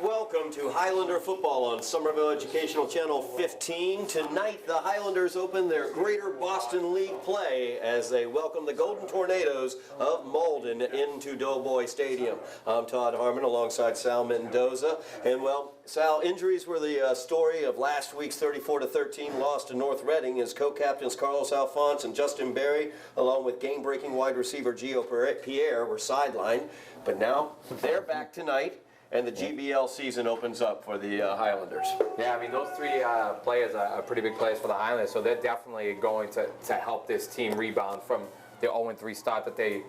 welcome to Highlander Football on Somerville Educational Channel 15. Tonight, the Highlanders open their Greater Boston League play as they welcome the Golden Tornadoes of Malden into Doughboy Stadium. I'm Todd Harmon alongside Sal Mendonça. And, well, Sal, injuries were the story of last week's 34-13 loss to North Reading as co-captains Carlos Alphonse and Justin Berry, along with game-breaking wide receiver Gio Pierre, were sidelined. But now, they're back tonight, and the GBL season opens up for the Highlanders. Yeah, I mean, those three players are pretty big players for the Highlanders, so they're definitely going to help this team rebound from the 0-3 start that they've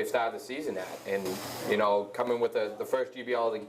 started the season at. And, you know, coming with the first GBL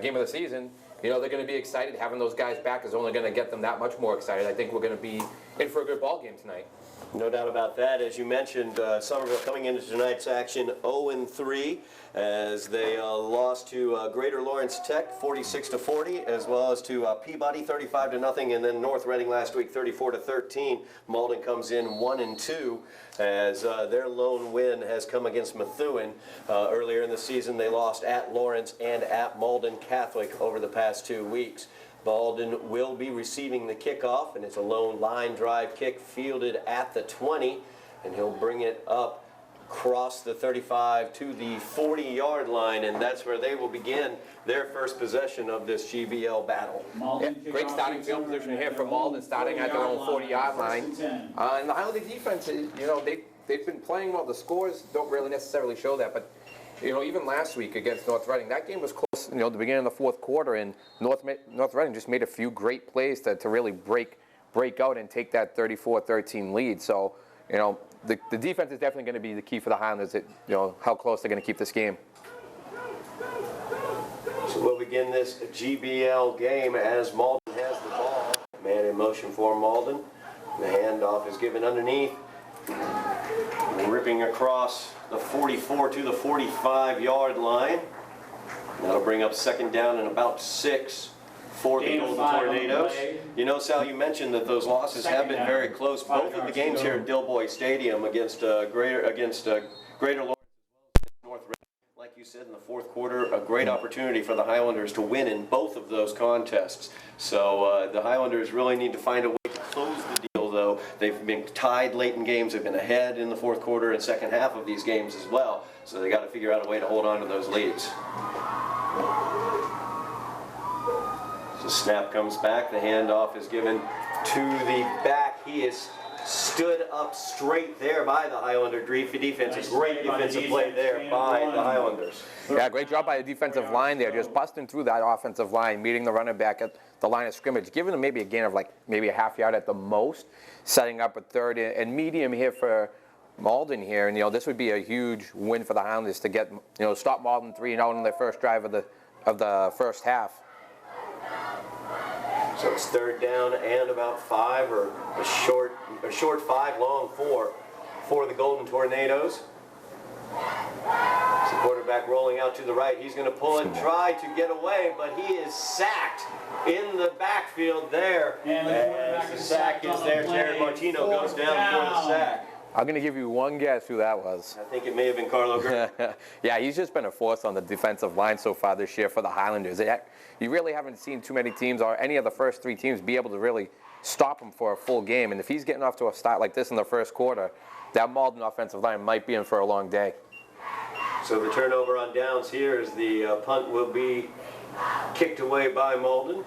game of the season, you know, they're going to be excited. Having those guys back is only going to get them that much more excited. I think we're going to be in for a good ball game tonight. No doubt about that. As you mentioned, Somerville coming into tonight's action 0-3 as they lost to Greater Lawrence Tech 46-40, as well as to Peabody 35-0, and then North Reading last week 34-13. Malden comes in 1-2 as their lone win has come against Methuen. Earlier in the season, they lost at Lawrence and at Malden Catholic over the past 2 weeks. Malden will be receiving the kickoff, and it's a lone line drive kick fielded at the 20, and he'll bring it up across the 35 to the 40-yard line, and that's where they will begin their first possession of this GBL battle. Yeah, great starting field position here for Malden, starting at their own 40-yard line. And the Highlander defense, you know, they've been playing well. The scores don't really necessarily show that, but you know, even last week against North Reading, that game was close, you know, at the beginning of the fourth quarter, and North Reading just made a few great plays to really break out and take that 34-13 lead. So, you know, the defense is definitely going to be the key for the Highlanders, you know, how close they're going to keep this game. So we'll begin this GBL game as Malden has the ball. Man in motion for Malden. The handoff is given underneath. Ripping across the 44 to the 45-yard line. That'll bring up second down and about 6 for the Golden Tornadoes. You know, Sal, you mentioned that those losses have been very close. Both of the games here at Doughboy Stadium against Greater Lawrence as well as North Reading. Like you said, in the fourth quarter, a great opportunity for the Highlanders to win in both of those contests. So the Highlanders really need to find a way to close the deal, though. They've been tied late in games. They've been ahead in the fourth quarter and second half of these games as well. So they got to figure out a way to hold on to those leads. So snap comes back. The handoff is given to the back. He is stood up straight there by the Highlander defense. A great defensive play there by the Highlanders. Yeah, great job by the defensive line there, just busting through that offensive line, meeting the running back at the line of scrimmage, giving them maybe a gain of like maybe a half yard at the most, setting up a third and medium here for Malden here. And, you know, this would be a huge win for the Highlanders to get, you know, stop Malden 3-0 on their first drive of the first half. So it's third down and about 5, or a short 5, long 4 for the Golden Tornadoes. The quarterback rolling out to the right. He's going to pull and try to get away, but he is sacked in the backfield there. And the sack is there. Jared Martino goes down for the sack. I'm going to give you one guess who that was. I think it may have been Carlo Gurr. Yeah, he's just been a force on the defensive line so far this year for the Highlanders. You really haven't seen too many teams or any of the first 3 teams be able to really stop him for a full game. And if he's getting off to a start like this in the first quarter, that Malden offensive line might be in for a long day. So the turnover on downs here is the punt will be kicked away by Malden.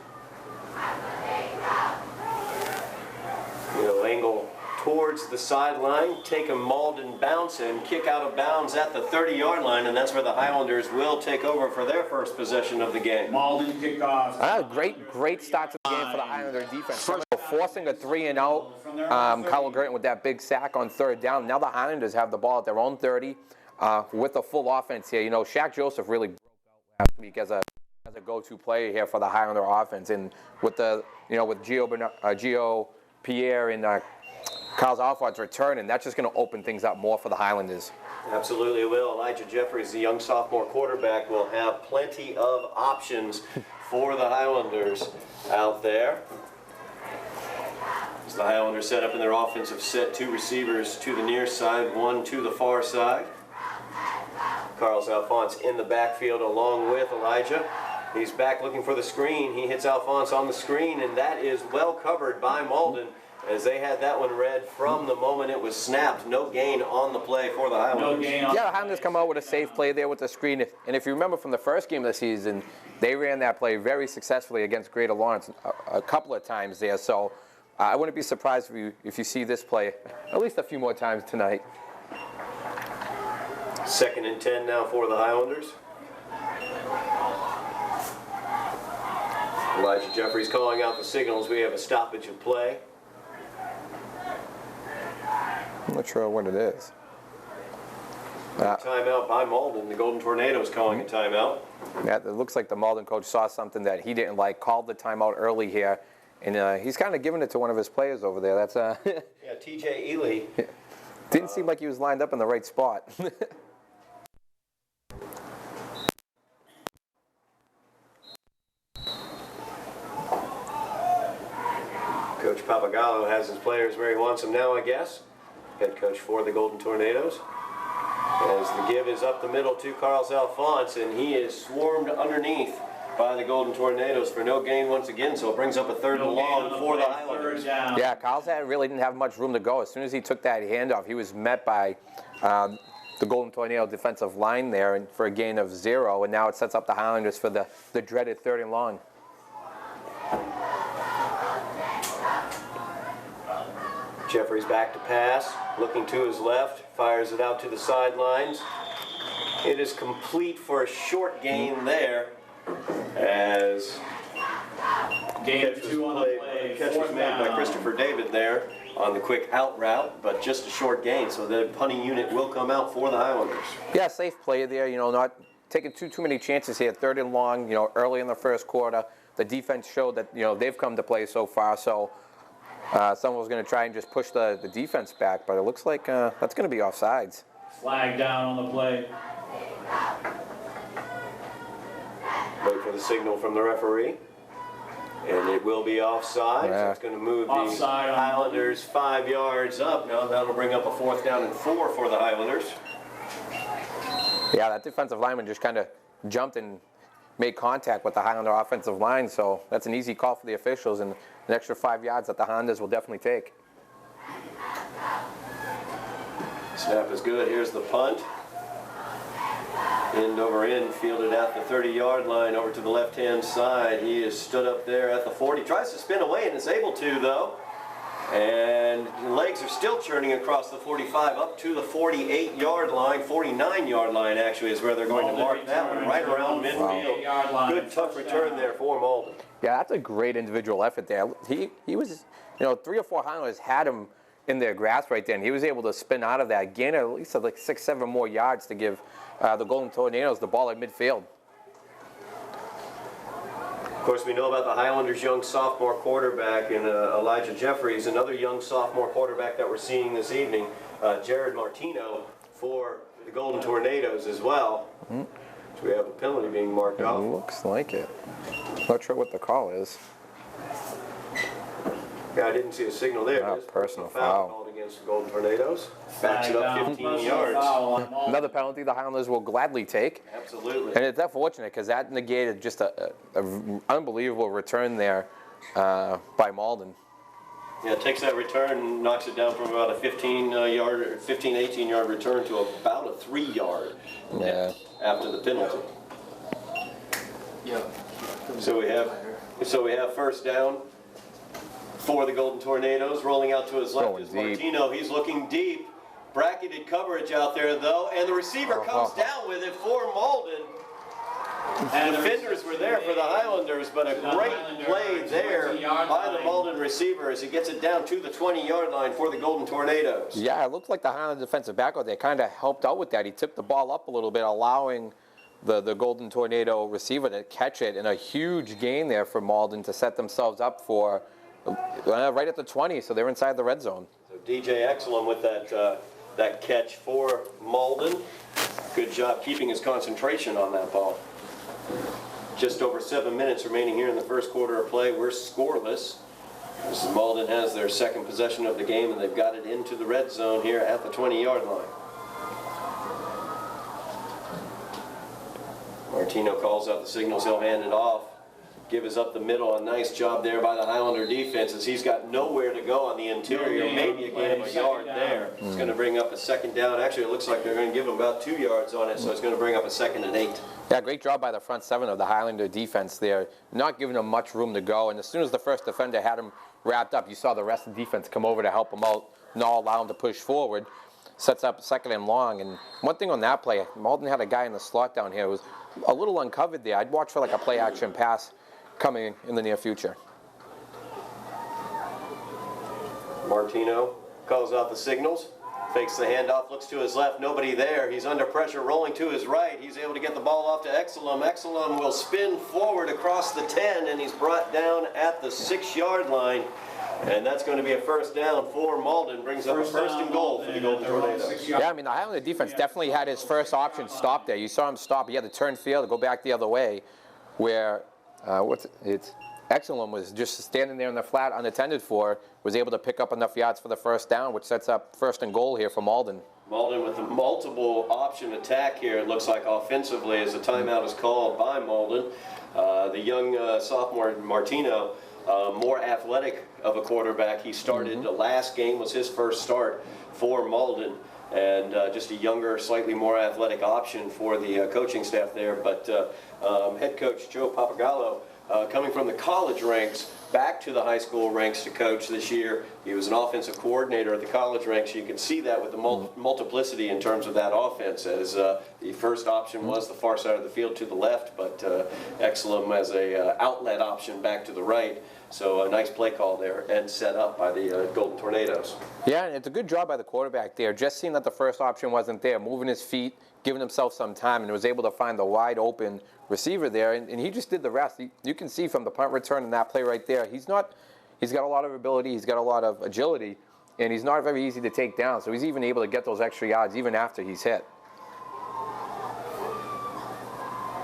You know, angle towards the sideline, take a Malden bounce and kick out of bounds at the 30-yard line, and that's where the Highlanders will take over for their first possession of the game. Malden kickoff. Great start to the game for the Highlander defense. Forcing a 3-and-out, Kyle Gurton with that big sack on third down. Now the Highlanders have the ball at their own 30 with a full offense here. You know, Shaq Joseph really broke out last week as a go-to player here for the Highlander offense, and with with Gio Pierre and Carlos Alphonse return, and that's just going to open things up more for the Highlanders. Absolutely it will. Elijah Jeffries, the young sophomore quarterback, will have plenty of options for the Highlanders out there. As the Highlanders set up in their offensive set, 2 receivers to the near side, 1 to the far side. Carlos Alphonse in the backfield along with Elijah. He's back looking for the screen. He hits Alphonse on the screen, and that is well covered by Malden, as they had that one read from the moment it was snapped. No gain on the play for the Highlanders. Yeah, the Highlanders come out with a safe play there with the screen. And if you remember from the first game of the season, they ran that play very successfully against Greater Lawrence a couple of times there. So I wouldn't be surprised if you see this play at least a few more times tonight. 2nd and 10 now for the Highlanders. Elijah Jeffries calling out the signals. We have a stoppage of play. I'm not sure what it is. Timeout by Malden. The Golden Tornadoes calling a timeout. Yeah, it looks like the Malden coach saw something that he didn't like, called the timeout early here, and he's kind of giving it to one of his players over there. That's Yeah, TJ Ely. Didn't seem like he was lined up in the right spot. Coach Papagallo has his players where he wants them now, I guess. Head coach for the Golden Tornadoes. As the give is up the middle to Carlos Alphonse, and he is swarmed underneath by the Golden Tornadoes for no gain once again, so it brings up a 3rd and long for the Highlanders. Yeah, Carlos really didn't have much room to go. As soon as he took that handoff, he was met by the Golden Tornado defensive line there and for a gain of 0, and now it sets up the Highlanders for the dreaded 3rd and long. Jeffries back to pass, looking to his left, fires it out to the sidelines. It is complete for a short gain there, as Gain of 2 on the play. catch was made by Christopher David there on the quick out route, but just a short gain, so the punting unit will come out for the Highlanders. Yeah, safe play there, not taking too many chances here. 3rd and long, early in the first quarter. The defense showed that, they've come to play so far, so someone was going to try and just push the defense back, but it looks like that's going to be offsides. Flag down on the play. Wait for the signal from the referee. And it will be offside, so it's going to move the Highlanders 5 yards up. Now that'll bring up a 4th down and 4 for the Highlanders. Yeah, that defensive lineman just kind of jumped and made contact with the Highlander offensive line, so that's an easy call for the officials, and an extra 5 yards that the Highlanders will definitely take. Snap is good. Here's the punt. End over end, fielded at the 30-yard line over to the left-hand side. He is stood up there at the 40. Tries to spin away and is able to, though. And legs are still churning across the 45 up to the 48-yard line. 49-yard line, actually, is where they're going to mark that one, right around midfield. Good, tough return there for Malden. Yeah, that's a great individual effort there. He was, 3 or 4 Highlanders had him in their grasp right there, and he was able to spin out of that, gain at least like 6-7 more yards to give the Golden Tornadoes the ball at midfield. Of course, we know about the Highlanders' young sophomore quarterback in Elijah Jeffries, another young sophomore quarterback that we're seeing this evening, Jared Martino, for the Golden Tornadoes as well. So we have a penalty being marked off. Looks like it. Not sure what the call is. Yeah, I didn't see a signal there. Not personal foul. Called against the Golden Tornadoes. Backs it up 15 yards. Another penalty the Highlanders will gladly take. Absolutely. And it's unfortunate because that negated just a unbelievable return there by Malden. Yeah, it takes that return and knocks it down from about a 18-yard return to about a 3-yard after the penalty. Yeah. So we have 1st down for the Golden Tornadoes. Rolling out to his left is Martino. He's looking deep. Bracketed coverage out there, though, and the receiver comes down with it for Malden. And defenders were there for the Highlanders, but a great play there by the Malden receiver as he gets it down to the 20-yard line for the Golden Tornadoes. Yeah, it looked like the Highland defensive back out there kind of helped out with that. He tipped the ball up a little bit, allowing the Golden Tornado receiver to catch it, and a huge gain there for Malden to set themselves up for right at the 20, so they're inside the red zone. So DJ Exelum with that catch for Malden. Good job keeping his concentration on that ball. Just over 7 minutes remaining here in the first quarter of play. We're scoreless. This is Malden has their 2nd possession of the game, and they've got it into the red zone here at the 20-yard line. Martino calls out the signals, he'll hand it off. Give us up the middle, a nice job there by the Highlander defense as he's got nowhere to go on the interior, maybe a gain of a yard there. It's going to bring up a second down. Actually, it looks like they're going to give him about 2 yards on it, so it's going to bring up a 2nd and 8. Yeah, great job by the front 7 of the Highlander defense there, not giving them much room to go. And as soon as the first defender had him wrapped up, you saw the rest of the defense come over to help him out, not allow him to push forward. Sets up 2nd and long. And one thing on that play, Malden had a guy in the slot down here who was a little uncovered there. I'd watch for like a play action pass coming in the near future. Martino calls out the signals, fakes the handoff, looks to his left, nobody there. He's under pressure, rolling to his right. He's able to get the ball off to Exelum. Exelum will spin forward across the 10, and he's brought down at the 6-yard line. And that's going to be a first down for Malden. Brings up a 1st and goal for the Golden Tornadoes. Yeah, I mean, the Highlander defense definitely had his first option stop there. You saw him stop. He had to turn field to go back the other way, where Exelum was just standing there in the flat unattended for, was able to pick up enough yards for the first down, which sets up 1st and goal here for Malden. Malden with a multiple option attack here, it looks like offensively, as the timeout is called by Malden. The young sophomore Martino, more athletic of a quarterback. He started, the last game was his first start for Malden, and just a younger, slightly more athletic option for the coaching staff there. But head coach Joe Papagallo, coming from the college ranks back to the high school ranks to coach this year. He was an offensive coordinator at the college ranks. You can see that with the multiplicity in terms of that offense, as the first option was the far side of the field to the left, but Exelum as a outlet option back to the right. So a nice play call there and set up by the Golden Tornadoes. Yeah, and it's a good job by the quarterback there. Just seeing that the first option wasn't there, moving his feet, giving himself some time, and was able to find the wide open receiver there, and he just did the rest. You can see from the punt return in that play right there, he's got a lot of ability, he's got a lot of agility, and he's not very easy to take down, so he's even able to get those extra yards even after he's hit.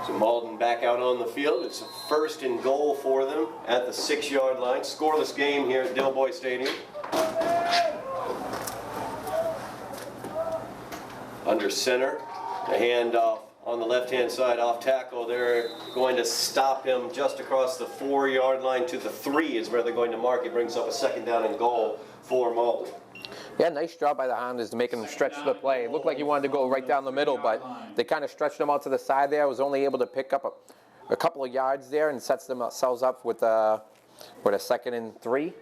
So Malden back out on the field. It's a 1st and goal for them at the 6-yard line. Scoreless game here at Dilboy Stadium. Under center, the handoff on the left-hand side off tackle. They're going to stop him just across the 4-yard line to the 3 is where they're going to mark. It brings up a 2nd down and goal for Malden. Yeah, nice job by the Highlanders to making him stretch the play. It looked like he wanted to go right down the middle, but they kind of stretched him out to the side there. Was only able to pick up a couple of yards there and sets themselves up with a 2nd and 3.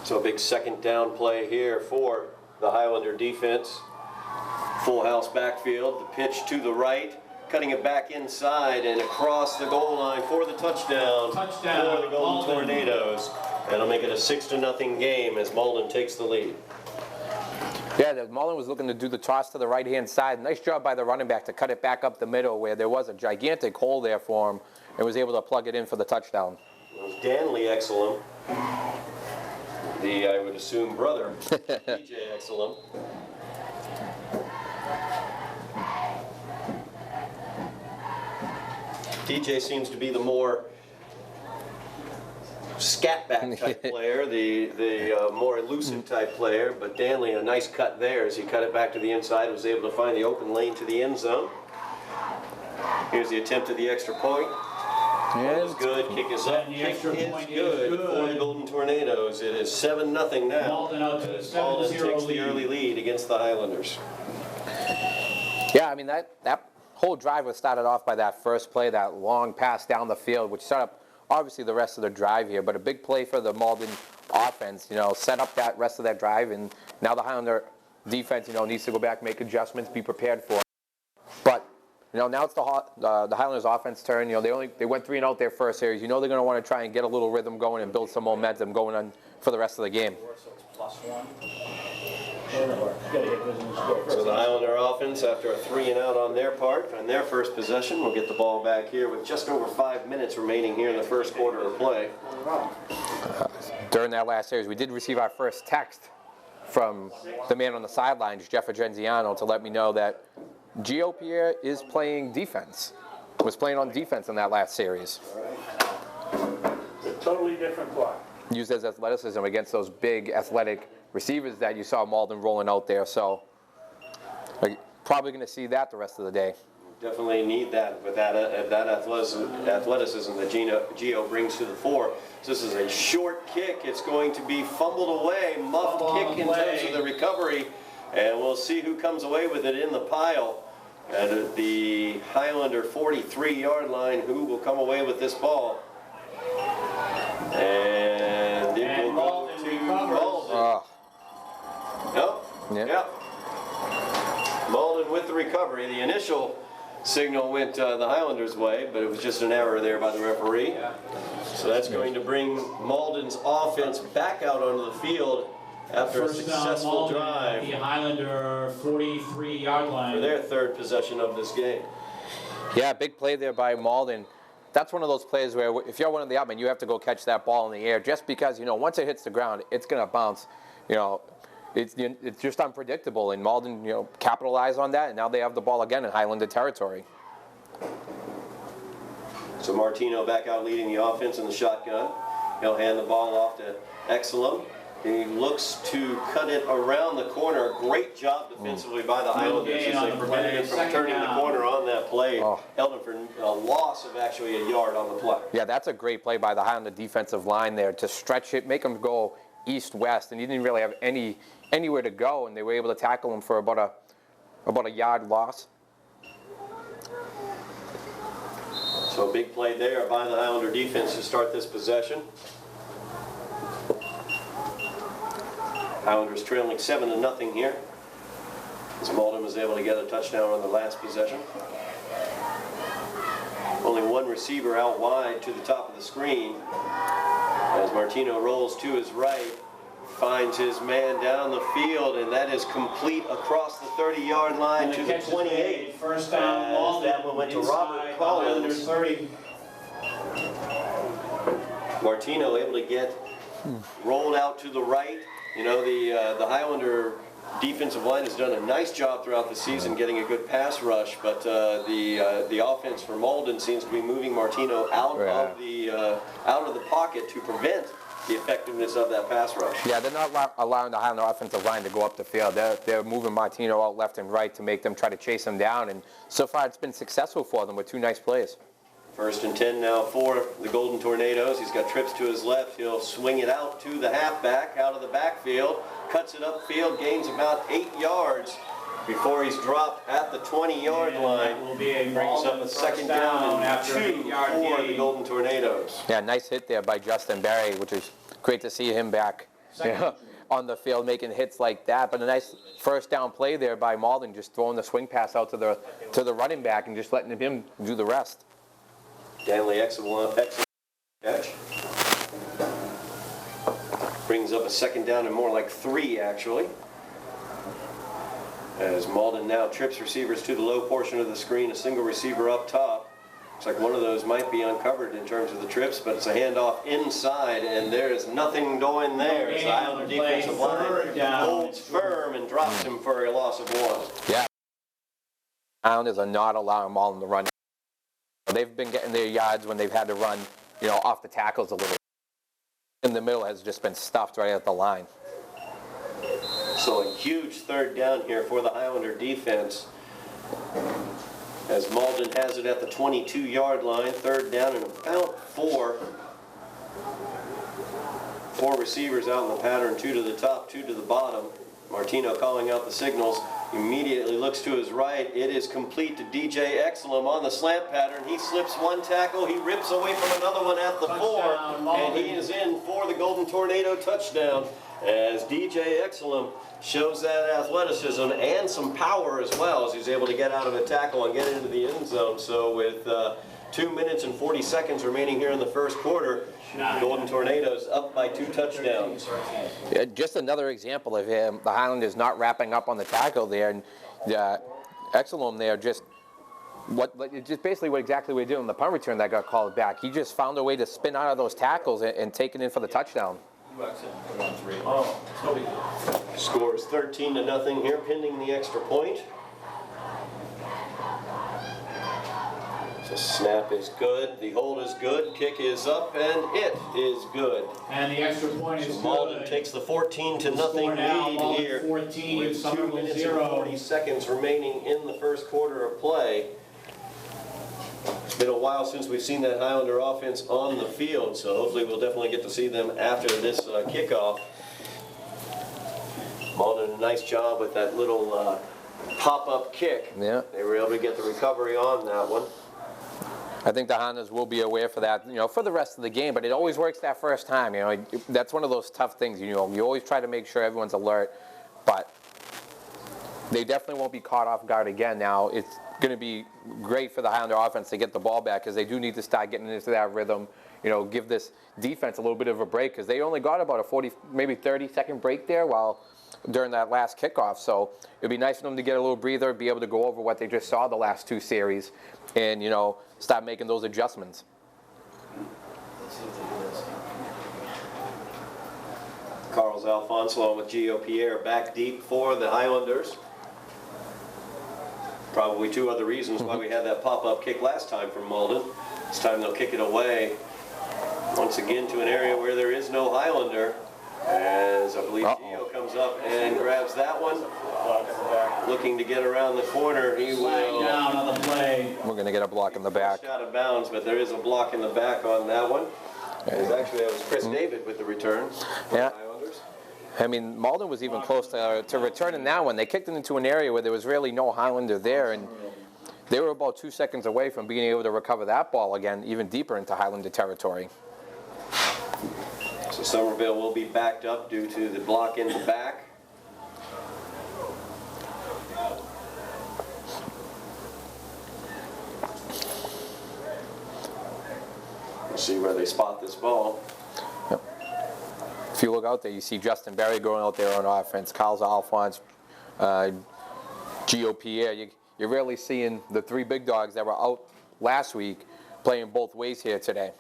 So a big 2nd down play here for the Highlander defense. Full house backfield, the pitch to the right, cutting it back inside and across the goal line for the touchdown for the Golden Tornadoes. That'll make it a 6-0 game as Malden takes the lead. Yeah, Malden was looking to do the toss to the right-hand side. Nice job by the running back to cut it back up the middle where there was a gigantic hole there for him and was able to plug it in for the touchdown. It was Danley Exelum, the, I would assume, brother, DJ Exelum. DJ seems to be the more scat-back type player, the more elusive type player, but Danley, a nice cut there as he cut it back to the inside, was able to find the open lane to the end zone. Here's the attempt at the extra point. Yeah, It's good, kick is up, kick is good for the Golden Tornadoes. It is 7-0 now. Malden out to a as Malden 7-0 takes the early lead against the Highlanders. Yeah, I mean, that whole drive was started off by that first play, that long pass down the field, which set up obviously the rest of the drive here, but a big play for the Malden offense, set up that rest of that drive, and now the Highlander defense, needs to go back, make adjustments, be prepared for it. But, now it's the Highlanders offense turn. They went 3 and out their first series. They're going to want to try and get a little rhythm going and build some momentum going on for the rest of the game. So the Highlander offense, after a 3 and out on their part, on their first possession, will get the ball back here with just over 5 minutes remaining here in the first quarter of play. During that last series, we did receive our first text from the man on the sidelines, Jeff Adrenziano, to let me know that Gio Pierre is playing defense. Was playing on defense in that last series. It's a totally different play. Used his athleticism against those big, athletic receivers that you saw Malden rolling out there. So probably going to see that the rest of the day. Definitely need that with that athleticism that Gio brings to the fore. So this is a short kick. It's going to be fumbled away, muffed kick in terms of the recovery, and we'll see who comes away with it in the pile. At the Highlander 43-yard line, who will come away with this ball? And it will go to Malden. Yep. Yep. Malden with the recovery. The initial signal went the Highlanders' way, but it was just an error there by the referee. So that's going to bring Malden's offense back out onto the field after a successful drive the Highlander 43-yard line for their third possession of this game. Yeah, big play there by Malden. That's one of those plays where if you're one of the outmen, you have to go catch that ball in the air just because, once it hits the ground, it's going to bounce. It's just unpredictable, and Malden, capitalized on that, and now they have the ball again in Highlander territory. So Martino back out leading the offense in the shotgun. He'll hand the ball off to Exelum. He looks to cut it around the corner. Great job defensively by the Highlanders as they prevented it from turning the corner on that play. Held him for a loss of actually a yard on the play. Yeah, that's a great play by the Highlander defensive line there to stretch it, make him go east-west, and he didn't really have anywhere to go, and they were able to tackle him for about a yard loss. So a big play there by the Highlander defense to start this possession. Highlanders trailing 7-0 here, as Malden was able to get a touchdown on the last possession. Only one receiver out wide to the top of the screen as Martino rolls to his right, finds his man down the field, and that is complete across the 30-yard line to the 28. First down, Malden. That one went to Robert Collins. 30. Martino able to get rolled out to the right. The Highlander defensive line has done a nice job throughout the season getting a good pass rush, but the offense for Malden seems to be moving Martino out of the pocket to prevent the effectiveness of that pass rush. Yeah, they're not allowing the Highlander offensive line to go up the field. They're moving Martino out left and right to make them try to chase him down, and so far it's been successful for them with two nice plays. 1st and 10 now for the Golden Tornadoes. He's got trips to his left. He'll swing it out to the halfback out of the backfield. Cuts it upfield, gains about 8 yards before he's dropped at the 20-yard line. Brings up a second down and 2 for the Golden Tornadoes. Yeah, nice hit there by Justin Barry, which is great to see him back on the field making hits like that. But a nice first down play there by Malden, just throwing the swing pass out to the running back and just letting him do the rest. Danley, excellent catch. Brings up a second down and more like 3 actually. As Malden now trips receivers to the low portion of the screen, a single receiver up top. Looks like one of those might be uncovered in terms of the trips, but it's a handoff inside, and there is nothing going there. As the Islander defensive line holds firm and drops him for a loss of 1. Yeah. Islanders are not allowing Malden to run. They've been getting their yards when they've had to run, off the tackles a little. In the middle has just been stuffed right at the line. So a huge third down here for the Highlander defense. As Malden has it at the 22-yard line, 3rd down and about 4. 4 receivers out in the pattern, 2 to the top, 2 to the bottom. Martino calling out the signals. Immediately looks to his right. It is complete to DJ Exelum on the slant pattern. He slips one tackle. He rips away from another one at the 4. And he is in for the Golden Tornado touchdown as DJ Exelum shows that athleticism and some power as well as he's able to get out of a tackle and get into the end zone. So with 2 minutes and 40 seconds remaining here in the first quarter, the Golden Tornadoes up by 2 touchdowns. Yeah, just another example of him. The Highlanders not wrapping up on the tackle there, and Exelum there just basically exactly what he did on the punt return that got called back. He just found a way to spin out of those tackles and take it in for the touchdown. Scores 13-0 here, pending the extra point. The snap is good, the hold is good, kick is up, and it is good. And the extra point is So Malden good. takes the 14-0 Score now, lead Malden here 14, with 2 Somerville minutes and 0. 40 seconds remaining in the first quarter of play. It's been a while since we've seen that Highlander offense on the field, so hopefully we'll definitely get to see them after this kickoff. Malden, a nice job with that little pop-up kick. Yeah. They were able to get the recovery on that one. I think the Highlanders will be aware for that, for the rest of the game, but it always works that first time, That's one of those tough things, you always try to make sure everyone's alert, but they definitely won't be caught off guard again. Now, it's going to be great for the Highlander offense to get the ball back because they do need to start getting into that rhythm, give this defense a little bit of a break because they only got about a 40, maybe 30-second break there during that last kickoff. So it'd be nice for them to get a little breather, be able to go over what they just saw the last 2 series and, start making those adjustments. Carlos Alfonso with Gio Pierre back deep for the Highlanders. Probably 2 other reasons why we had that pop-up kick last time from Malden. This time they'll kick it away once again to an area where there is no Highlander. As I believe Gio comes up and grabs that one. Looking to get around the corner. He will Down on the play. We're going to get a block in the back. out of bounds, but there is a block in the back on that one. Actually, that was Chris David with the return. Yeah. Highlanders. I mean, Malden was even close to returning that one. They kicked it into an area where there was really no Highlander there, and they were about 2 seconds away from being able to recover that ball again, even deeper into Highlander territory. So Somerville will be backed up due to the block in the back. We'll see where they spot this ball. Yep. If you look out there, you see Justin Berry going out there on offense, Carlos Alphonse, Gio Pierre. You're really seeing the 3 big dogs that were out last week playing both ways here today.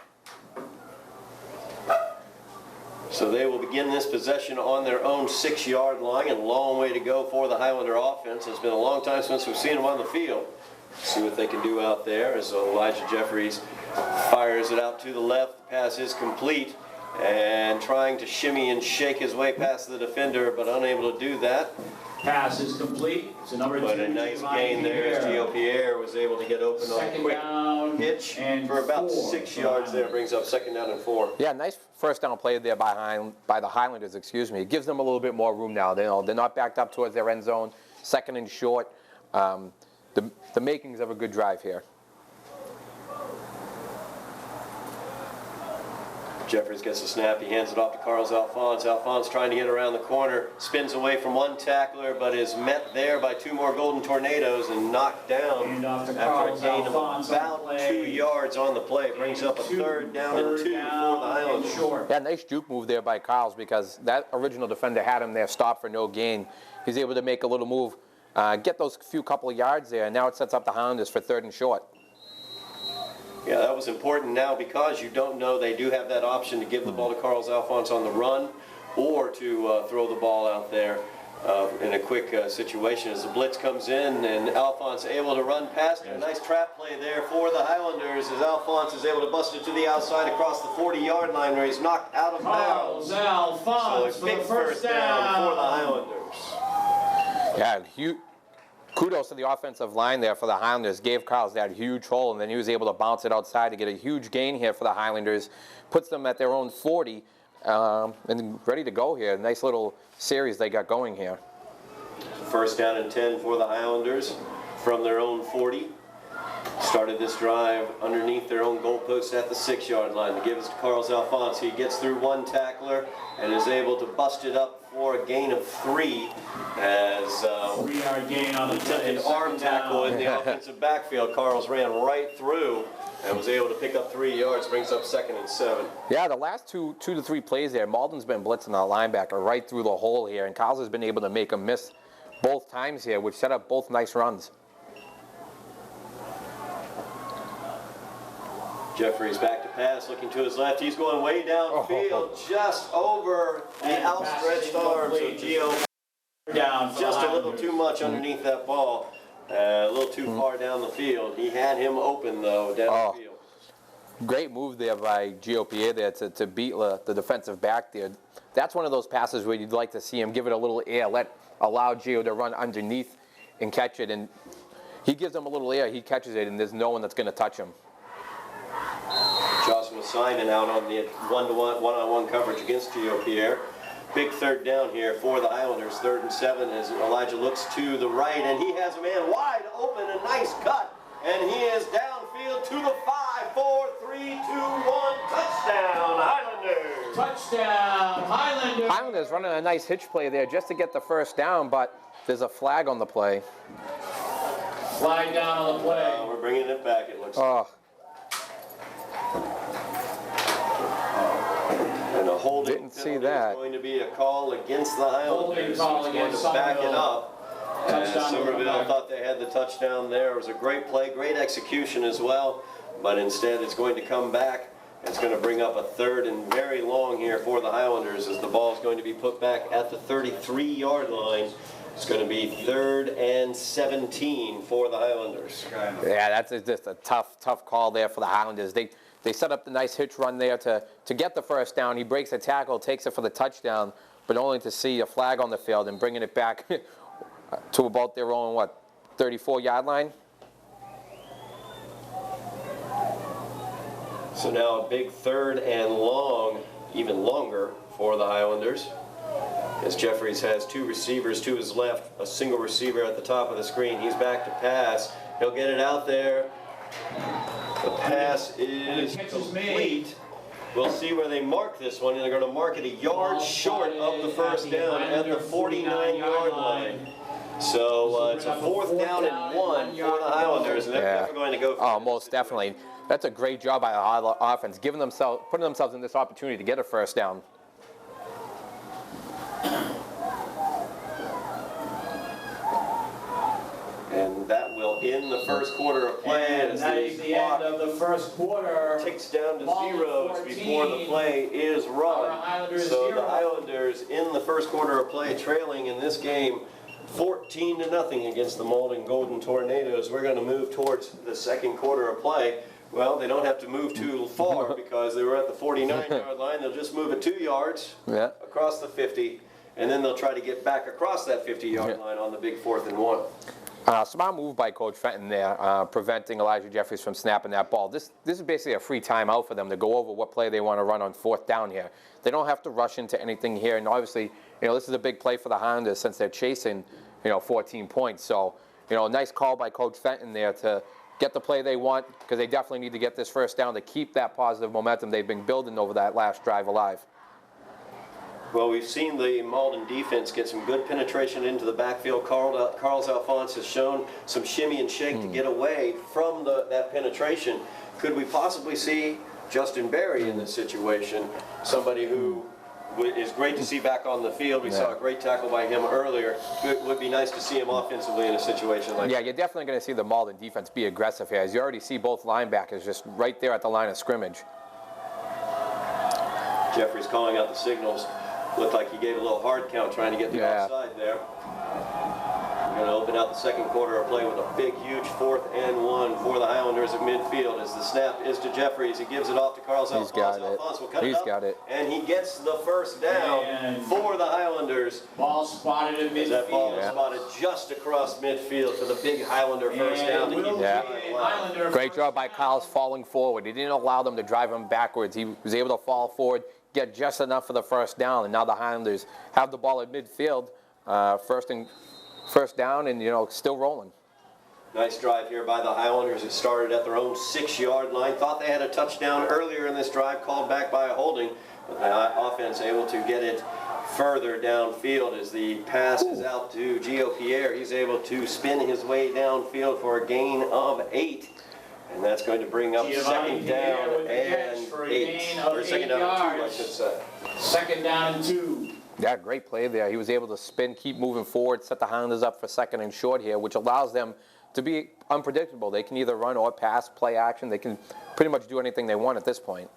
So they will begin this possession on their own 6-yard line, and a long way to go for the Highlander offense. It's been a long time since we've seen them on the field. See what they can do out there as Elijah Jeffries fires it out to the left. The pass is complete, and trying to shimmy and shake his way past the defender, but unable to do that. Pass is complete. It's a number 2. But a nice gain there as Gio Pierre was able to get open on a Second quick down hitch and for about 4 6 for yards there. Highlanders. Brings up 2nd down and 4. Yeah, nice first down play there by the Highlanders, excuse me. It gives them a little bit more room now. They're not backed up towards their end zone. 2nd and short. The makings of a good drive here. Jeffries gets the snap. He hands it off to Carlos Alphonse. Alphonse trying to get around the corner. Spins away from one tackler, but is met there by 2 more Golden Tornadoes and knocked down Hand off to after a Carlos gain of Alphonse on about the play. 2 yards on the play. Brings up a 3rd down and 2 for the Highlanders. Short. Yeah, nice juke move there by Carlos because that original defender had him there stopped for no gain. He's able to make a little move, get those couple of yards there, and now it sets up the Highlanders for 3rd and short. Yeah, that was important now because you don't know. They do have that option to give the ball to Carlos Alphonse on the run or to throw the ball out there in a quick situation as the blitz comes in, and Alphonse able to run past it. A nice trap play there for the Highlanders as Alphonse is able to bust it to the outside across the 40-yard line where he's knocked out of bounds. Carlos Alphonse So for a big the first down for the down. Highlanders. Yeah, kudos to the offensive line there for the Highlanders. Gave Carlos that huge hole, and then he was able to bounce it outside to get a huge gain here for the Highlanders. Puts them at their own 40 and ready to go here. Nice little series they got going here. 1st down and 10 for the Highlanders from their own 40. Started this drive underneath their own goalpost at the 6-yard line. They give it to Carlos Alphonse. He gets through one tackler and is able to bust it up for a gain of 3 as 3-yard gain on the play. an arm Second tackle down. in the offensive backfield. Carlos ran right through and was able to pick up 3 yards. Brings up 2nd and 7. Yeah, the last two to three plays there, Malden's been blitzing the linebacker right through the hole here, and Carlos has been able to make him miss both times here, which set up both nice runs. Jeffries back to pass, looking to his left. He's going way downfield, just over the And outstretched arms of incomplete. Gio. Down for Just the a little Highlanders. too much underneath that ball. A little too far down the field. He had him open, though, down the field. Great move there by Gio there to beat the defensive back there. That's one of those passes where you'd like to see him give it a little air, allow Gio to run underneath and catch it. And he gives him a little air, he catches it, and there's no one that's going to touch him. Jocelyn Simon out on the one-on-one coverage against Gio Pierre. Big third down here for the Highlanders, 3rd and 7 as Elijah looks to the right, and he has a man wide open, a nice cut, and he is downfield to the 5, 4, 3, 2, 1, touchdown, Highlanders! Touchdown, Highlanders! Highlanders running a nice hitch play there just to get the first down, but there's a flag on the play. Flag down on the play. We're bringing it back, it looks like. And a holding Didn't see penalty that. is going to be a call against the Highlanders. Holding call Who's against going to back it Somerville. up. Touchdown Somerville back. thought they had the touchdown there. It was a great play, great execution as well. But instead it's going to come back. It's going to bring up a 3rd and very long here for the Highlanders as the ball is going to be put back at the 33-yard line. It's going to be 3rd and 17 for the Highlanders. Yeah, that's just a tough call there for the Highlanders. They set up the nice hitch run there to get the first down. He breaks the tackle, takes it for the touchdown, but only to see a flag on the field and bringing it back to about their own, 34-yard line? So now a big 3rd and long, even longer for the Highlanders. As Jeffries has 2 receivers to his left, a single receiver at the top of the screen. He's back to pass. He'll get it out there. The pass is complete. We'll see where they mark this one, and they're going to mark it a yard short of the first down at the 49-yard line. So it's a 4th down and 1 for the Highlanders, and they're definitely going to go for Oh, most definitely. That's a great job by the offense, putting themselves in this opportunity to get a first down. And that will end the first quarter of play. And that is the end of the first quarter. Ticks down to Malden 0s 14, before the play is run. Highlanders So 0. the Highlanders in the first quarter of play trailing in this game 14-0 against the Malden Golden Tornadoes. We're going to move towards the second quarter of play. Well, they don't have to move too far because they were at the 49-yard line. They'll just move it 2 yards across the 50, and then they'll try to get back across that 50-yard line on the big 4th and 1. Smart move by Coach Fenton there, preventing Elijah Jeffries from snapping that ball. This is basically a free timeout for them to go over what play they want to run on 4th down here. They don't have to rush into anything here, and obviously, this is a big play for the Highlanders since they're chasing, 14 points. So, a nice call by Coach Fenton there to get the play they want, because they definitely need to get this first down to keep that positive momentum they've been building over that last drive alive. Well, we've seen the Malden defense get some good penetration into the backfield. Carlos Alphonse has shown some shimmy and shake to get away from that penetration. Could we possibly see Justin Berry in this situation? Somebody who is great to see back on the field. We saw a great tackle by him earlier. It would be nice to see him offensively in a situation like that. Yeah, you're definitely going to see the Malden defense be aggressive here, as you already see both linebackers just right there at the line of scrimmage. Jeffries calling out the signals. Looked like he gave a little hard count trying to get the offside there. We're going to open out the second quarter of play with a big, huge 4th and 1 for the Highlanders at midfield. As the snap is to Jeffries, he gives it off to Carlos Alphonse. Alphonse will cut it up, and he gets the first down for the Highlanders. Ball spotted in midfield. That ball was spotted just across midfield for the big Highlander first down. Great job by Carlos falling forward. He didn't allow them to drive him backwards. He was able to fall forward, get just enough for the first down, and now the Highlanders have the ball at midfield, first down, and still rolling. Nice drive here by the Highlanders. It started at their own 6-yard line. Thought they had a touchdown earlier in this drive, called back by a holding, but the offense able to get it further downfield as the pass is out to Gio Pierre. He's able to spin his way downfield for a gain of 8. And that's going to bring up second down and 8. Or second down and 2, I should say. Second down and 2. Yeah, great play there. He was able to spin, keep moving forward, set the Highlanders up for 2nd and short here, which allows them to be unpredictable. They can either run or pass, play action. They can pretty much do anything they want at this point.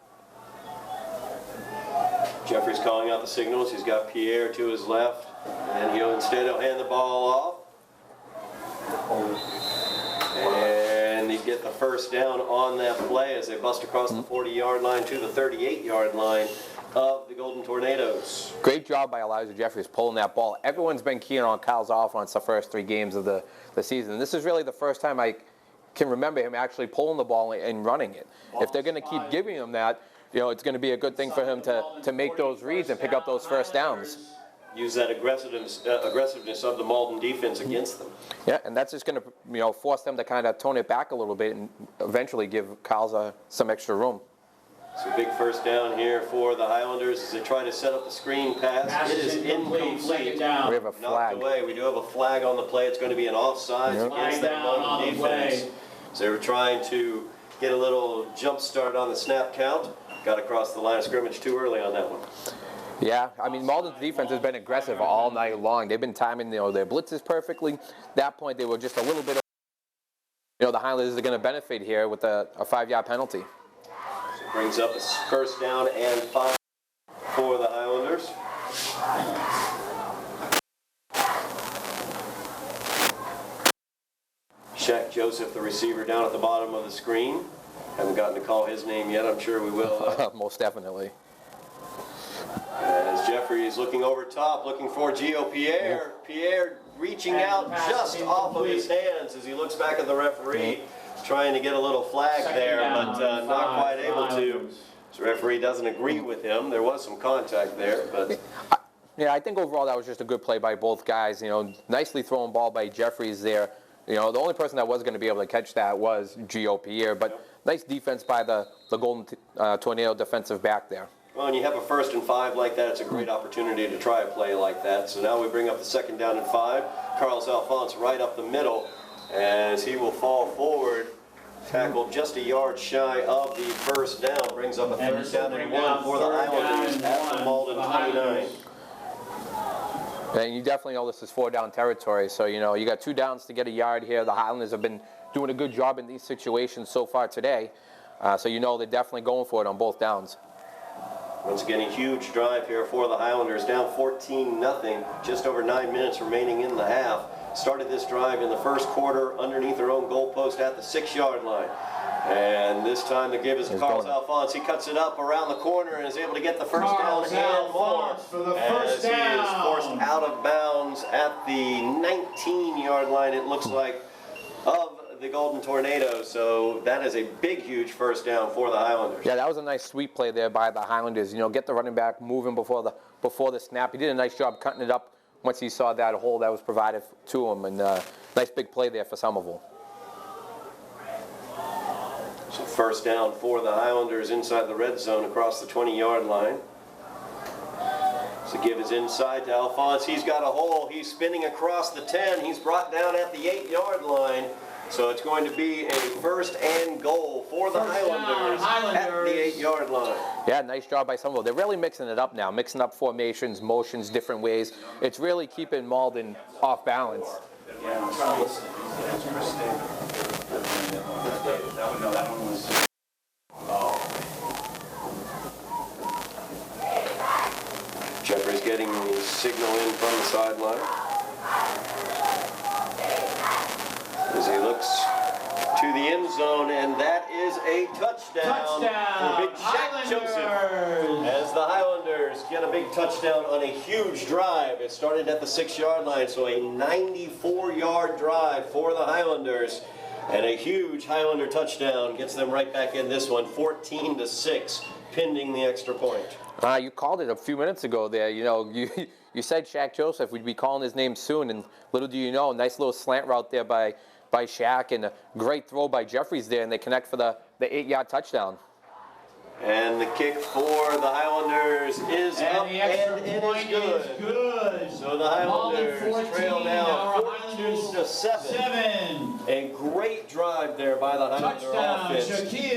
Jeffries calling out the signals. He's got Pierre to his left. And he'll hand the ball off. get the first down on that play as they bust across the 40-yard line to the 38-yard line of the Golden Tornadoes. Great job by Elijah Jeffries pulling that ball. Everyone's been keen on Kyle's offense the first 3 games of the season. This is really the first time I can remember him actually pulling the ball and running it. If they're going to keep giving him that, it's going to be a good thing for him to make those reads and pick up those first downs. Use that aggressiveness of the Malden defense against them. Yeah, and that's just going to force them to kind of tone it back a little bit and eventually give Kyle's some extra room. So big first down here for the Highlanders as they try to set up the screen pass. It is incomplete. We have a flag. Knocked away. We do have a flag on the play. It's going to be an offsides against that Malden defense. So they were trying to get a little jump start on the snap count. Got across the line of scrimmage too early on that one. Yeah, I mean, Malden's defense has been aggressive all night long. They've been timing their blitzes perfectly. At that point, they were just a little bit of, the Highlanders are going to benefit here with a 5-yard penalty. So it brings up a first down and 5 for the Highlanders. Shaq Joseph, the receiver, down at the bottom of the screen. Haven't gotten to call his name yet. I'm sure we will. Most definitely. As Jeffrey is looking over top, looking for Gio Pierre. Pierre reaching out just off of his hands as he looks back at the referee, trying to get a little flag there, but not quite able to. The referee doesn't agree with him. There was some contact there, but... Yeah, I think overall that was just a good play by both guys. Nicely thrown ball by Jeffries there. The only person that was going to be able to catch that was Gio Pierre, but nice defense by the Golden Tornado defensive back there. Well, and you have a 1st and 5 like that, it's a great opportunity to try a play like that. So now we bring up the 2nd down and 5. Carlos Alphonse right up the middle as he will fall forward. Tackled just a yard shy of the first down. Brings up a 3rd down and 1 for the Highlanders at the Malden 29. And you definitely know this is 4-down territory, so you got 2 downs to get a yard here. The Highlanders have been doing a good job in these situations so far today, so they're definitely going for it on both downs. Once again, a huge drive here for the Highlanders, down 14-0, just over 9 minutes remaining in the half. Started this drive in the first quarter underneath their own goalpost at the 6-yard line. And this time the give is Carlos Alphonse. He cuts it up around the corner and is able to get the first down and more. For the first down. He is forced out of bounds at the 19-yard line, it looks like, of the Golden Tornadoes. So that is a big, huge first down for the Highlanders. Yeah, that was a nice sweep play there by the Highlanders. Get the running back moving before the snap. He did a nice job cutting it up once he saw that hole that was provided to him, and nice big play there for Somerville. So first down for the Highlanders inside the red zone across the 20-yard line. So give is inside to Alphonse. He's got a hole. He's spinning across the 10. He's brought down at the 8-yard line. So it's going to be a 1st and goal for the Highlanders at the 8-yard line. Yeah, nice job by Somerville. They're really mixing it up now, mixing up formations, motions, different ways. It's really keeping Malden off balance. Jeffrey's getting the signal in from the sideline. As he looks to the end zone, and that is a touchdown for big Shaq Joseph. As the Highlanders get a big touchdown on a huge drive. It started at the 6-yard line, so a 94-yard drive for the Highlanders. And a huge Highlander touchdown gets them right back in this one, 14-6, pending the extra point. You called it a few minutes ago there. You said Shaq Joseph. We'd be calling his name soon, and little do you know, nice little slant route there by Shaq, and a great throw by Jeffries there, and they connect for the 8-yard touchdown. And the kick for the Highlanders is up, and it is good. So the Highlanders trail now 14-7. A great drive there by the Highlander offense.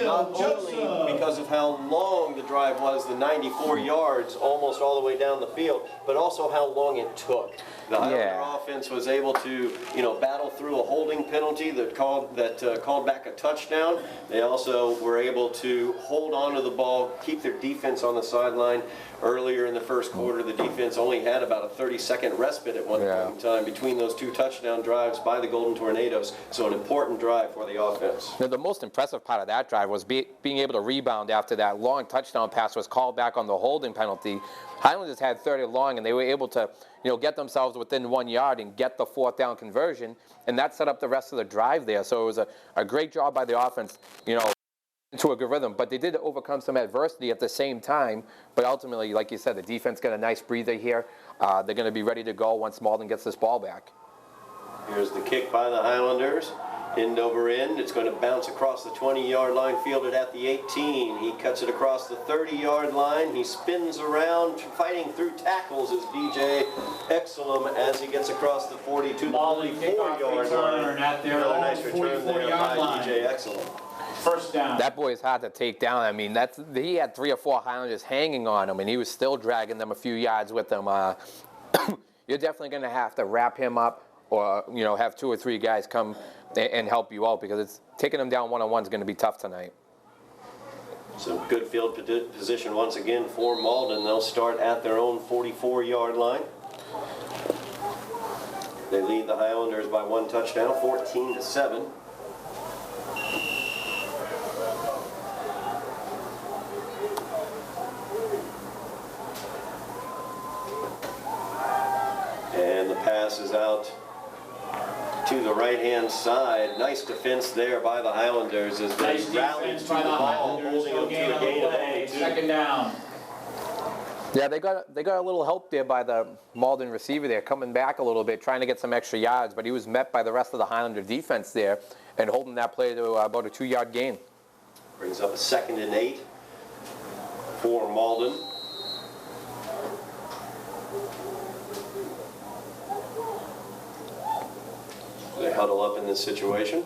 Not only because of how long the drive was, the 94 yards, almost all the way down the field, but also how long it took. The Highlander offense was able to, battle through a holding penalty that called back a touchdown. They also were able to hold on to the ball, keep their defense on the sideline. Earlier in the first quarter, the defense only had about a 30-second respite at one point in time between those 2 touchdowns. down drives by the Golden Tornadoes. So an important drive for the offense. Now, the most impressive part of that drive was being able to rebound after that long touchdown pass was called back on the holding penalty. Highlanders had 30 long, and they were able to, get themselves within 1 yard and get the 4th down conversion, and that set up the rest of the drive there. So it was a great job by the offense, into a good rhythm. But they did overcome some adversity at the same time. But ultimately, like you said, the defense got a nice breather here. They're going to be ready to go once Malden gets this ball back. Here's the kick by the Highlanders. End over end. It's going to bounce across the 20-yard line, fielded at the 18. He cuts it across the 30-yard line. He spins around, fighting through tackles is DJ Exelum as he gets across the 40 to the 44-yard line. At their Another own nice return there by 44-yard line. DJ Exelum. First down. That boy is hard to take down. I mean, he had 3 or 4 Highlanders hanging on him, and he was still dragging them a few yards with him. You're definitely going to have to wrap him up, or have 2 or 3 guys come and help you out, because it's taking them down one-on-one is going to be tough tonight. So good field position once again for Malden. They'll start at their own 44-yard line. They lead the Highlanders by 1 touchdown, 14-7. And the pass is out to the right-hand side. Nice defense there by the Highlanders as they Nice rallied defense to by the the ball, Highlanders. holding No them to gain a on the gain of play. only 2. Second down. Yeah, they got a little help there by the Malden receiver there, coming back a little bit, trying to get some extra yards, but he was met by the rest of the Highlander defense there and holding that play to about a 2-yard gain. Brings up a 2nd and 8 for Malden. They huddle up in this situation.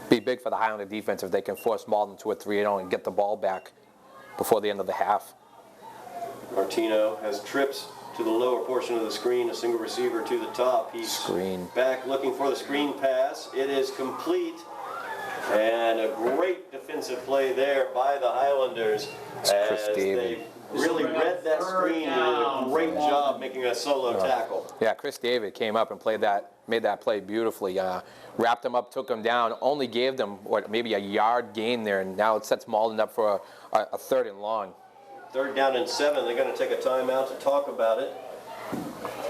Be big for the Highlander defense if they can force Malden to a 3-0 and get the ball back before the end of the half. Martino has trips to the lower portion of the screen, a single receiver to the top. He's back looking for the screen pass. It is complete. And a great defensive play there by the Highlanders as they really read that screen and did a great job making a solo tackle. Yeah, Chris David came up and made that play beautifully. Wrapped him up, took him down, only gave them maybe a yard gain there, and now it sets Malden up for a 3rd and long. 3rd down and 7. They're going to take a timeout to talk about it.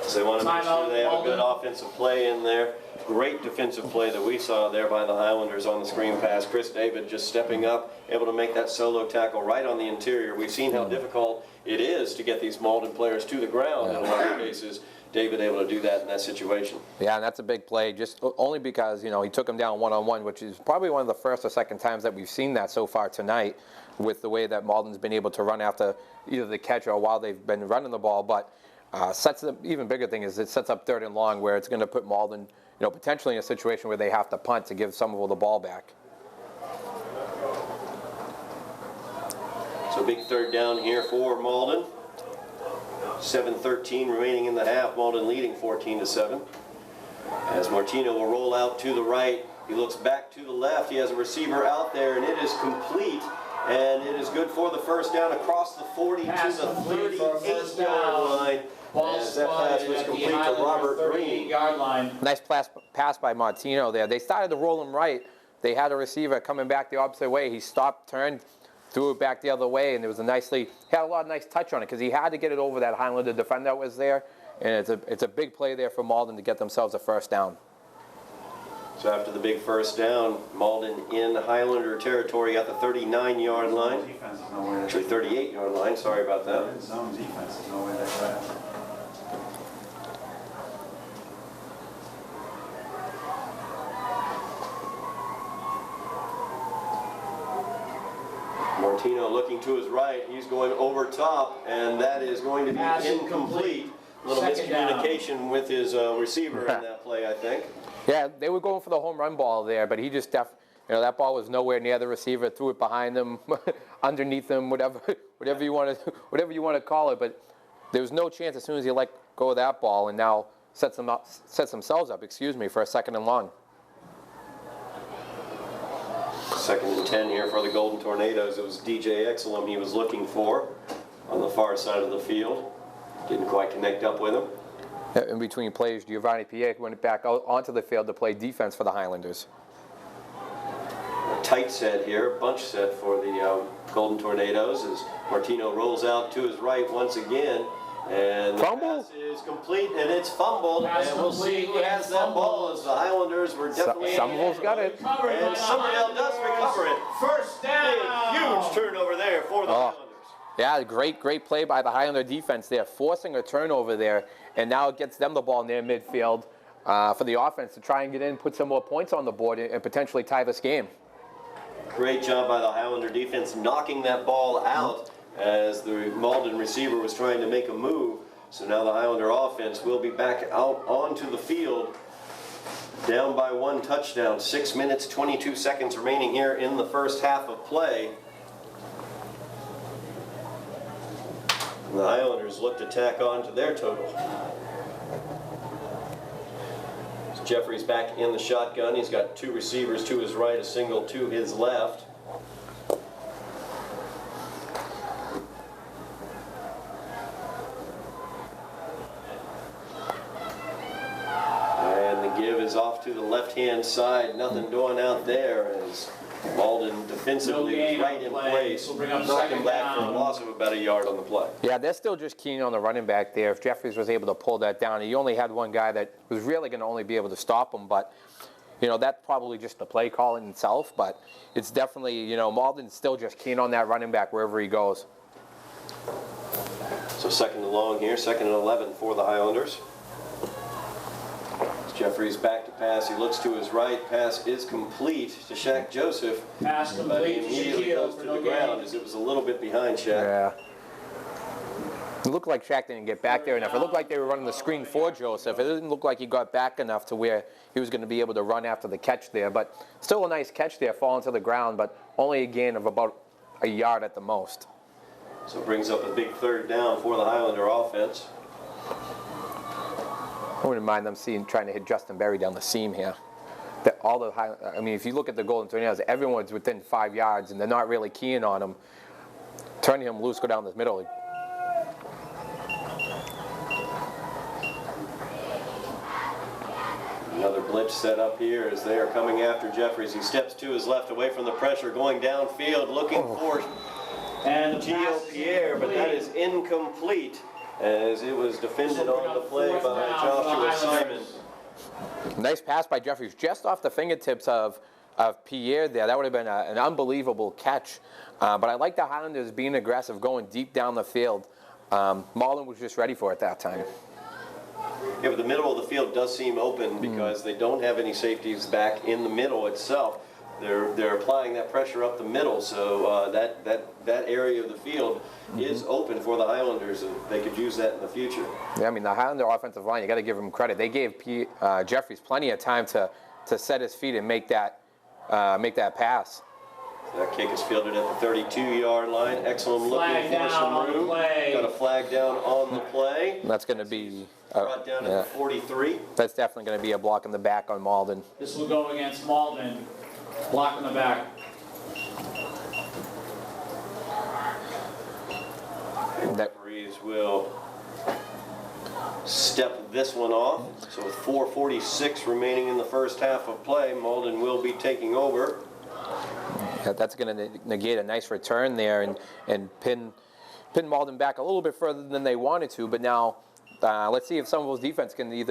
So they want to make sure they have a good offensive play in there. Great defensive play that we saw there by the Highlanders on the screen pass. Chris David just stepping up, able to make that solo tackle right on the interior. We've seen how difficult it is to get these Malden players to the ground in a lot of cases. David able to do that in that situation. Yeah, and that's a big play, just only because, he took him down one-on-one, which is probably one of the first or second times that we've seen that so far tonight with the way that Malden's been able to run after either the catch or while they've been running the ball. But even bigger thing is it sets up 3rd and long, where it's going to put Malden, potentially in a situation where they have to punt to give Somerville the ball back. So big 3rd down here for Malden. 7:13 remaining in the half. Malden leading 14-7. As Martino will roll out to the right, he looks back to the left. He has a receiver out there, and it is complete. And it is good for the 1st down across the 40 to the 38-yard line. As that pass was complete to Robert Green. Nice pass by Martino there. They started to roll him right. They had a receiver coming back the opposite way. He stopped, turned, threw it back the other way, and it was he had a lot of nice touch on it because he had to get it over that Highlander defender that was there. And it's a big play there for Malden to get themselves a 1st down. So after the big 1st down, Malden in Highlander territory at the 39-yard line. Actually 38-yard line, sorry about that. Zone defense is no way that fast. Martino looking to his right. He's going over top, and that is going to be incomplete. A little miscommunication with his receiver in that play, I think. Yeah, they were going for the home run ball there, but he just that ball was nowhere near the receiver. Threw it behind him, underneath him, whatever you want to call it. But there was no chance as soon as he let go of that ball, and now sets themselves up. For a 2nd and long. 2nd and 10 here for the Golden Tornadoes. It was DJ Exelum he was looking for on the far side of the field. Didn't quite connect up with him. In between plays, Giovanni Pierre went back out onto the field to play defense for the Highlanders. Tight set here, bunch set for the Golden Tornadoes as Martino rolls out to his right once again. And the Fumble. pass is complete, and it's fumbled. Pass And we'll see who complete has and that ball, fumbled. as the Highlanders were definitely... Somerville's got it. Covered by And the Somerville does Highlanders. recover it. First down. Huge turnover there for the Highlanders. Yeah, great play by the Highlander defense there, forcing a turnover there, and now it gets them the ball near midfield for the offense to try and get in, put some more points on the board, and potentially tie this game. Great job by the Highlander defense knocking that ball out as the Malden receiver was trying to make a move. So now the Highlander offense will be back out onto the field, down by 1 touchdown. 6 minutes, 22 seconds remaining here in the first half of play. And the Highlanders look to tack on to their total. Jeffrey's back in the shotgun. He's got 2 receivers to his right, a single to his left. And the give is off to the left-hand side. Nothing doing out there as Malden defensively No was gain right on in play. place. We'll bring up Knocked second him back for a down. loss of about 1 yard on the play. Yeah, they're still just keen on the running back there. If Jeffries was able to pull that down, he only had one guy that was really going to only be able to stop him, but you know, that's probably just the play call in itself, but it's definitely, you know, Malden's still just keen on that running back wherever he goes. So second and long here, 2nd and 11 for the Highlanders. Jeffries back to pass. He looks to his right. Pass is complete to Shaq Joseph. Pass But he complete to immediately Shaquille goes for to no the ground gain. as it was a little bit behind Shaq. Yeah. It looked like Shaq didn't get back there enough. It looked like they were running the screen for Joseph. It didn't look like he got back enough to where he was going to be able to run after the catch there. But still a nice catch there, falling to the ground, but only a gain of about 1 yard at the most. So it brings up a big 3rd down for the Highlander offense. I wouldn't mind them trying to hit Justin Berry down the seam here. I mean, if you look at the Golden Tornadoes, everyone's within 5 yards, and they're not really keying on him. Turning him loose, go down the middle. Another blitz set up here as they are coming after Jeffries. He steps to his left away from the pressure, going downfield, looking for And the Gio pass is Pierre, but that incomplete. is incomplete as it was defended on the play by Joshua Simon. Nice pass by Jeffries, just off the fingertips of Pierre there. That would have been an unbelievable catch. But I like the Highlanders being aggressive, going deep down the field. Malden was just ready for it that time. Yeah, but the middle of the field does seem open because they don't have any safeties back in the middle itself. They're applying that pressure up the middle, so that area of the field is open for the Highlanders, and they could use that in the future. Yeah, I mean, the Highlander offensive line, you got to give them credit. They gave Jeffries plenty of time to set his feet and make that pass. That kick is fielded at the 32-yard line. Excellent looking Flag for down some on the room. play. Got a flag down on the play. That's going to be Brought down at the 43. That's definitely going to be a block in the back on Malden. This will go against Malden. Block in the back. Referees will step this one off. So with 4:46 remaining in the first half of play, Malden will be taking over. That's going to negate a nice return there and pin Malden back a little bit further than they wanted to. But now let's see if Somerville's defense can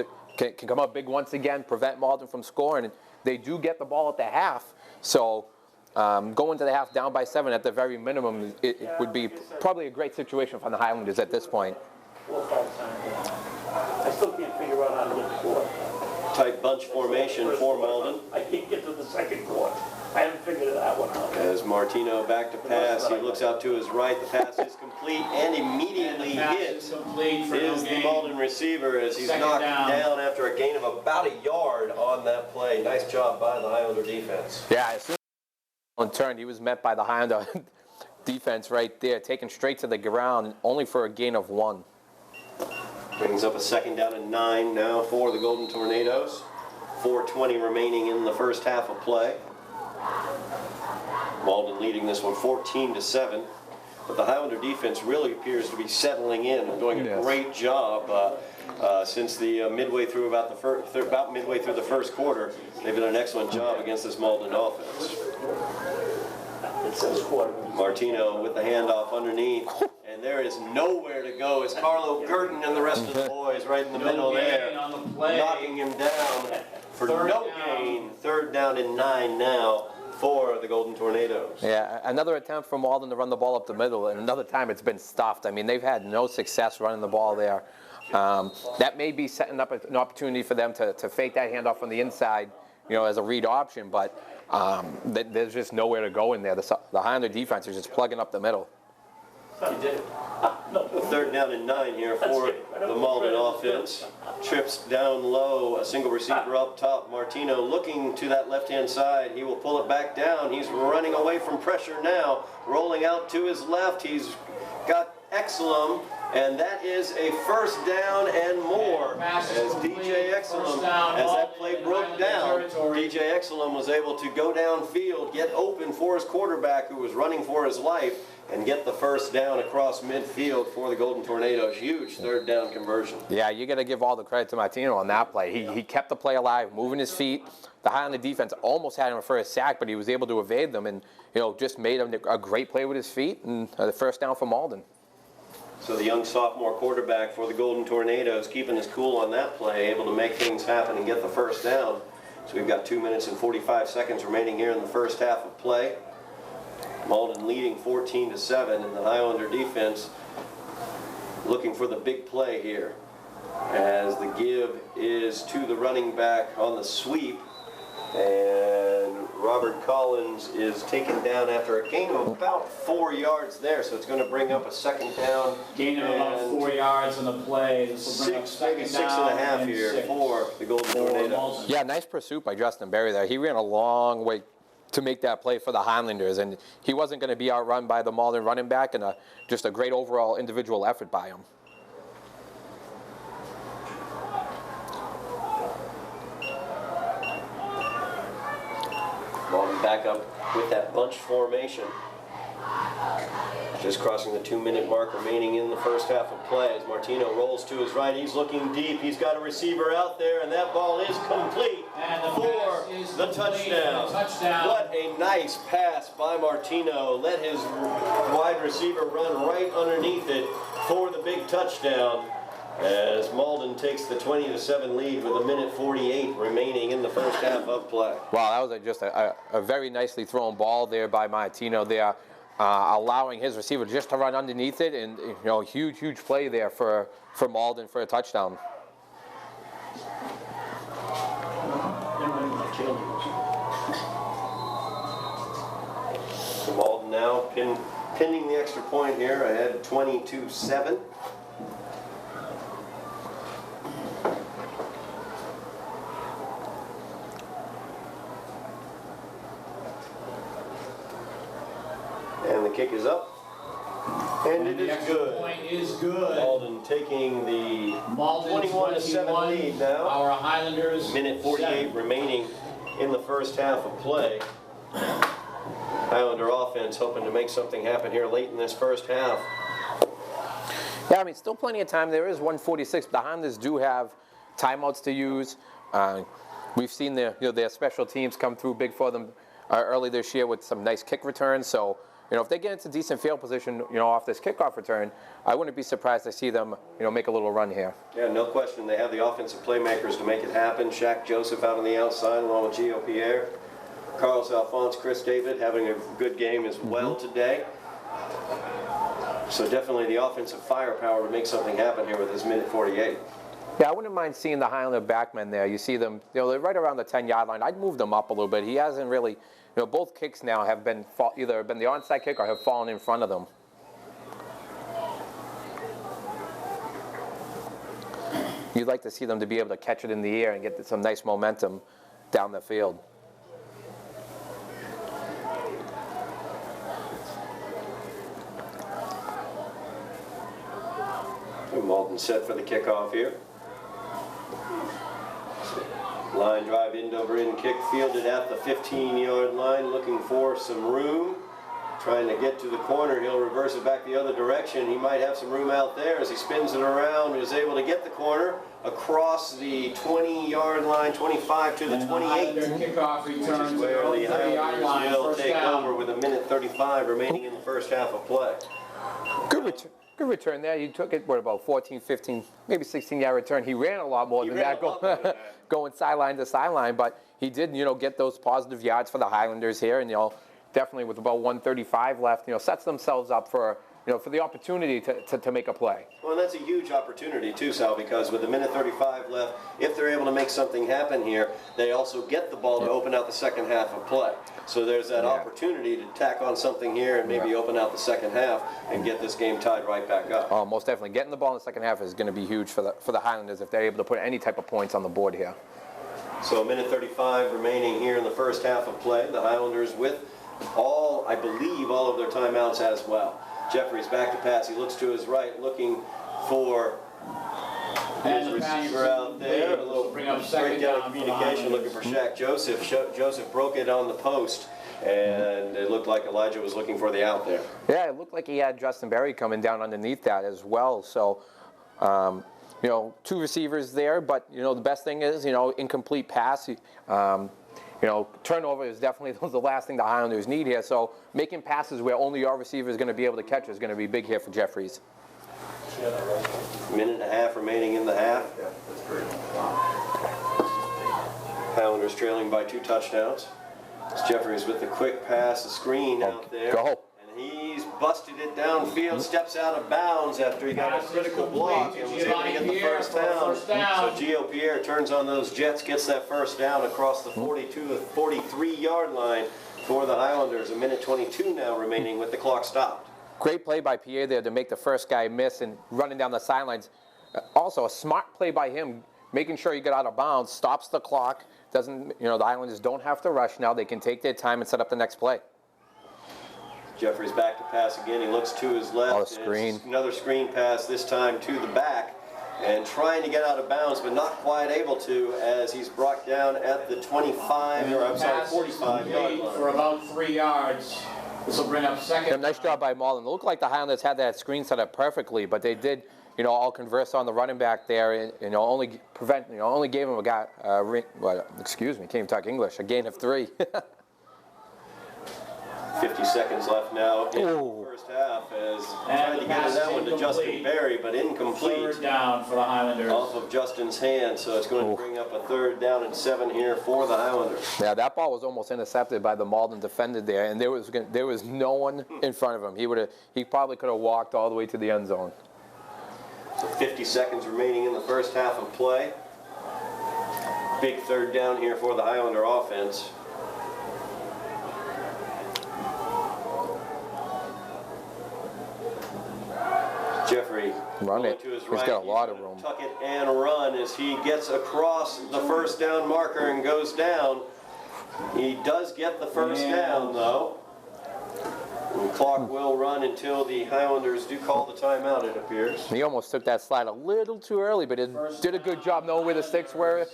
come up big once again, prevent Malden from scoring. And they do get the ball at the half. So going to the half down by 7 at the very minimum, it would be probably a great situation for the Highlanders at this point. 4 or 5 times. I still can't figure out how to get scored. Tight bunch formation for Malden. I can't get to the second quarter. I haven't figured that one out. As Martino back to pass, he looks out to his right. The pass is complete and immediately Pass hit is complete for no is the gain. Malden receiver as he's Second knocked down. down after a gain of about a yard on that play. Nice job by the Highlander defense. Yeah, as soon as he turned, he was met by the Highlander defense right there, taken straight to the ground, only for a gain of 1. Brings up a 2nd down and 9 now for the Golden Tornadoes. 4:20 remaining in the first half of play. Malden leading this one 14-7. But the Highlander defense really appears to be settling in and doing a Yes. great job since the midway through about midway through the first quarter. They've done an excellent job against this Malden offense. It says quarter. Martino with the handoff underneath, and there is nowhere to go. It's Carlo Gurton and the rest of the boys right in the middle there, on the play. knocking him down for Third no down. gain. 3rd down and 9 now for the Golden Tornadoes. Yeah, another attempt from Malden to run the ball up the middle, and another time it's been stuffed. I mean, they've had no success running the ball there. That may be setting up an opportunity for them to fake that handoff on the inside, as a read option, but there's just nowhere to go in there. The Highlander defense is just plugging up the middle. You did it. No. 3rd down and 9 here for the Malden offense. Trips down low, a single receiver up top. Martino looking to that left-hand side. He will pull it back down. He's running away from pressure now. Rolling out to his left. He's got Exelum, and that is a 1st down and more. Pass is As complete. DJ First Exelum, down, as that Malden play in broke Highlander down, territory. DJ Exelum was able to go downfield, get open for his quarterback who was running for his life, and get the 1st down across midfield for the Golden Tornadoes. Huge 3rd down conversion. Yeah, you got to give all the credit to Martino on that play. He kept the play alive, moving his feet. The Highlander defense almost had him for a sack, but he was able to evade them and just made a great play with his feet, and the 1st down for Malden. So the young sophomore quarterback for the Golden Tornadoes keeping his cool on that play, able to make things happen and get the 1st down. So we've got 2 minutes and 45 seconds remaining here in the first half of play. Malden leading 14-7, and the Highlander defense looking for the big play here, as the give is to the running back on the sweep, and Robert Collins is taken down after a gain of about 4 yards there, so it's going to bring up a 2nd down. Gain of about 4 yards on the play. This will bring up Maybe 2nd six and down a half and here 6 for the Golden for Tornadoes. Malden. Yeah, nice pursuit by Justin Berry there. He ran a long way to make that play for the Highlanders, and he wasn't going to be outrun by the Malden running back, and just a great overall individual effort by him. Malden back up with that bunch formation. Just crossing the 2-minute mark remaining in the first half of play as Martino rolls to his right. He's looking deep. He's got a receiver out there, and that ball is complete And the for pass is the complete touchdown. for the touchdown. What a nice pass by Martino. Let his wide receiver run right underneath it for the big touchdown, as Malden takes the 20-7 lead with 1:48 remaining in the first half of play. Wow, that was just a very nicely thrown ball there by Martino there, allowing his receiver just to run underneath it, and huge play there for Malden for a touchdown. So Malden now pinning the extra point here, ahead 22-7. And the kick is up. And it The is extra good. point is good. Malden taking the Malden 21-7 21, lead now. Our Highlanders. 1:48 7. remaining in the first half of play. Highlander offense hoping to make something happen here late in this first half. Yeah, I mean, still plenty of time. There is 1:46. The Highlanders do have timeouts to use. We've seen their special teams come through big for them early this year with some nice kick returns. So, if they get into decent field position, off this kickoff return, I wouldn't be surprised to see them, make a little run here. Yeah, no question. They have the offensive playmakers to make it happen. Shaq Joseph out on the outside along with Gio Pierre. Carlos Alphonse, Chris David having a good game as well today. So definitely the offensive firepower to make something happen here with this 1:48. Yeah, I wouldn't mind seeing the Highlander backmen there. You see them, they're right around the 10-yard line. I'd move them up a little bit. He hasn't really, both kicks now have been either been the onside kick or have fallen in front of them. You'd like to see them to be able to catch it in the air and get some nice momentum down the field. Malden set for the kickoff here. Line drive, end over end kick fielded at the 15-yard line, looking for some room. trying to get to the corner. He'll reverse it back the other direction. He might have some room out there as he spins it around. Is able to get the corner across the 20-yard line, 25 to the 28. Kickoff Which return is to where the the 30-yard line, Highlanders will first take down. over with 1:35 remaining in the first half of play. Good return there. You took it, what, about 14, 15, maybe 16-yard return. He ran a lot more than ran that, a lot more than that. going sideline to sideline, but he did, get those positive yards for the Highlanders here, and, definitely with about 1:35 left, sets themselves up for, for the opportunity to make a play. Well, and that's a huge opportunity too, Sal, because with 1:35 left, if they're able to make something happen here, they also get the ball to open out the second half of play. So there's that opportunity to tack on something here and maybe open out the second half and get this game tied right back up. Oh, most definitely. Getting the ball in the second half is going to be huge for the Highlanders if they're able to put any type of points on the board here. So 1:35 remaining here in the first half of play. The Highlanders with I believe, all of their timeouts as well. Jeffries back to pass. He looks to his right, looking for his receiver out there. A little breakdown of communication, looking for Shaq Joseph. Joseph broke it on the post, and it looked like Elijah was looking for the out there. Yeah, it looked like he had Justin Berry coming down underneath that as well. So, two receivers there, but, the best thing is, incomplete pass. Turnover is definitely the last thing the Highlanders need here. So making passes where only your receiver is going to be able to catch is going to be big here for Jeffries. Minute and a half remaining in the half. Highlanders trailing by 2 touchdowns. It's Jeffries with the quick pass, the screen out there. Go. And he's busted it downfield, steps out of bounds after he got a critical block and was able to get the first down. So Gio Pierre turns on those Jets, gets that first down across the 42 to 43-yard line for the Highlanders. 1:22 now remaining with the clock stopped. Great play by Pierre there to make the first guy miss and running down the sidelines. Also, a smart play by him, making sure he got out of bounds, stops the clock. Doesn't, the Highlanders don't have to rush now. They can take their time and set up the next play. Jeffries back to pass again. He looks to his left. Oh, screen. It's another screen pass, this time to the back. And trying to get out of bounds, but not quite able to, as he's brought down at the 45-yard line. For about 3 yards. This will bring up second. Yeah, nice job by Malden. It looked like the Highlanders had that screen set up perfectly, but they did, all converse on the running back there, and only gave him a guy, excuse me, can't even talk English, a gain of 3. 50 seconds left now in the first half as trying to get that one to Justin Berry, but incomplete. Third down for the Highlanders. Off of Justin's hand, so it's going to bring up a 3rd down and 7 here for the Highlanders. Yeah, that ball was almost intercepted by the Malden defender there, and there was no one in front of him. He probably could have walked all the way to the end zone. So 50 seconds remaining in the first half of play. Big 3rd down here for the Highlander offense. Jeffrey Run it. to his He's right. got a lot of room. Tuck it and run as he gets across the first down marker and goes down. He does get the first down though. And the clock will run until the Highlanders do call the timeout, it appears. He almost took that slide a little too early, but it did a good job knowing where the sticks were.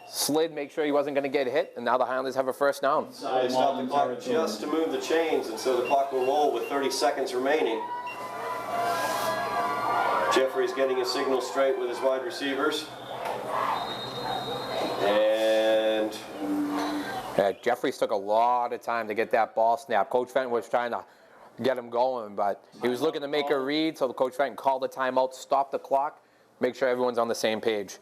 Slid, make sure he wasn't going to get hit, and now the Highlanders have a first down. So they stop the clock just to move the chains, and so the clock will roll with 30 seconds remaining. Jeffrey's getting a signal straight with his wide receivers. And Jeffries took a lot of time to get that ball snap. Coach Fenton was trying to get him going, but he was looking to make a read, so the Coach Fenton called the timeout, stop the clock, make sure everyone's on the same page.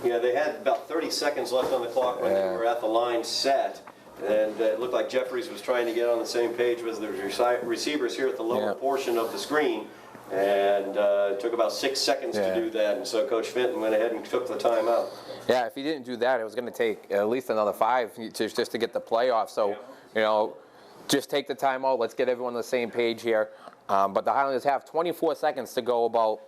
yeah, they had about 30 seconds left on the clock when they were at the line set. And it looked like Jeffries was trying to get on the same page with the receivers here at the lower portion of the screen. And it took about 6 seconds to do that. And so Coach Fenton went ahead and took the timeout. Yeah, if he didn't do that, it was going to take at least another 5 just to get the playoff. So, just take the timeout. Let's get everyone on the same page here. But the Highlanders have 24 seconds to go about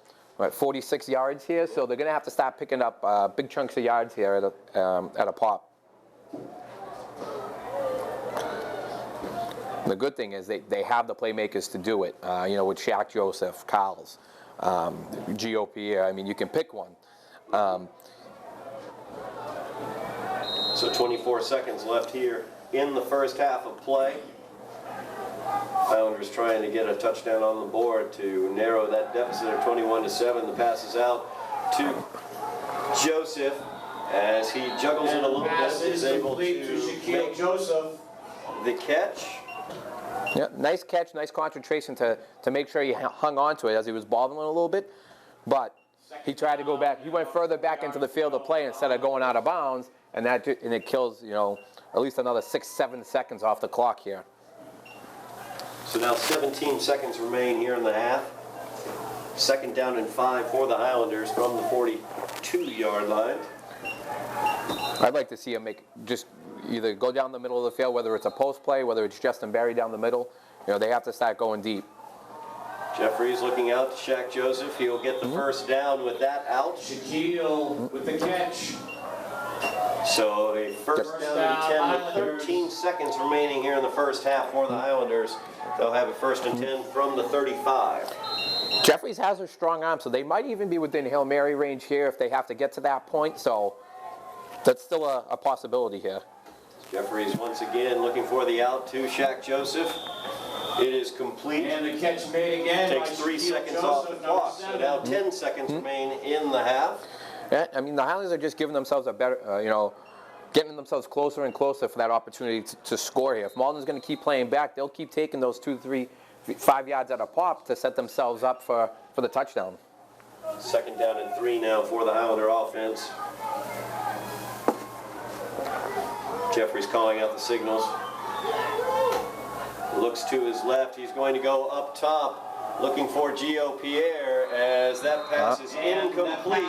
46 yards here. So they're going to have to start picking up big chunks of yards here at a pop. The good thing is they have the playmakers to do it, with Shaq Joseph, Kyles, Gio Pierre. I mean, you can pick one. So 24 seconds left here in the first half of play. Highlanders trying to get a touchdown on the board to narrow that deficit of 21-7. The pass is out to Joseph as he juggles it a little bit. Is able to make Joseph. the catch. Yeah, nice catch, nice concentration to make sure he hung on to it as he was bobbling a little bit. But he tried to go back. He went further back into the field of play instead of going out of bounds, and it kills, you know, at least another 6-7 seconds off the clock here. So now 17 seconds remain here in the half. 2nd down and 5 for the Highlanders from the 42-yard line. I'd like to see him just either go down the middle of the field, whether it's a post play, whether it's Justin Barry down the middle. You know, they have to start going deep. Jeffries looking out to Shaq Joseph. He'll get the first down with that out. Shaquille with the catch. So a first down and 10 with 13 seconds remaining here in the first half for the Highlanders. They'll have a 1st and 10 from the 35. Jeffries has a strong arm, so they might even be within Hail Mary range here if they have to get to that point. So that's still a possibility here. Jeffries once again looking for the out to Shaq Joseph. It is complete. And the catch made again. Takes 3 seconds off the clock. So now 10 seconds remain in the half. Yeah, I mean, the Highlanders are just giving themselves a better, you know, getting themselves closer and closer for that opportunity to score here. If Malden's going to keep playing back, they'll keep taking those 2, 3, 5 yards at a pop to set themselves up for the touchdown. 2nd down and 3 now for the Highlander offense. Jeffries calling out the signals. Looks to his left. He's going to go up top, looking for Gio Pierre as that pass is incomplete.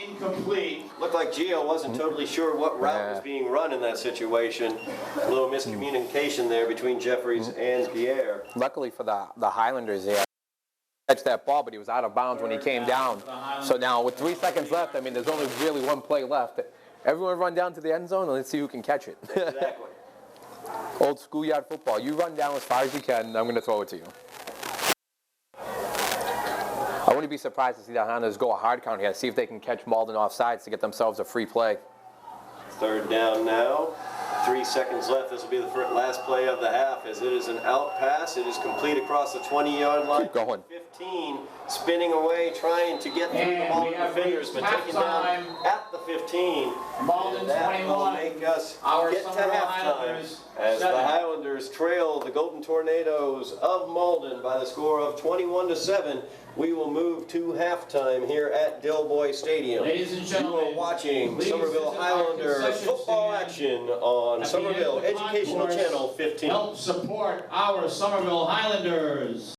Incomplete. Looked like Gio wasn't totally sure what route was being run in that situation. A little miscommunication there between Jeffries and Pierre. Luckily for the Highlanders there, catch that ball, but he was out of bounds when he came down. So now with 3 seconds left, I mean, there's only really one play left. Everyone run down to the end zone and let's see who can catch it. Exactly. Old schoolyard football. You run down as far as you can, and I'm going to throw it to you. I wouldn't be surprised to see the Highlanders go a hard count here, see if they can catch Malden off sides to get themselves a free play. 3rd down now. 3 seconds left. This will be the last play of the half as it is an out pass. It is complete across the 20-yard line. Keep going. 15, spinning away, trying to get through the Malden defenders, but taken down at the 15. Malden And that 21. will make us Our get to Somerville halftime Highlanders as the 7. Highlanders trail the Golden Tornadoes of Malden by the score of 21-7. We will move to halftime here at Del Boy Stadium. Ladies and gentlemen, you are watching please Somerville visit our Highlander concession football stand action on at the Somerville end of the Educational concourse. Channel 15. Help support our Somerville Highlanders.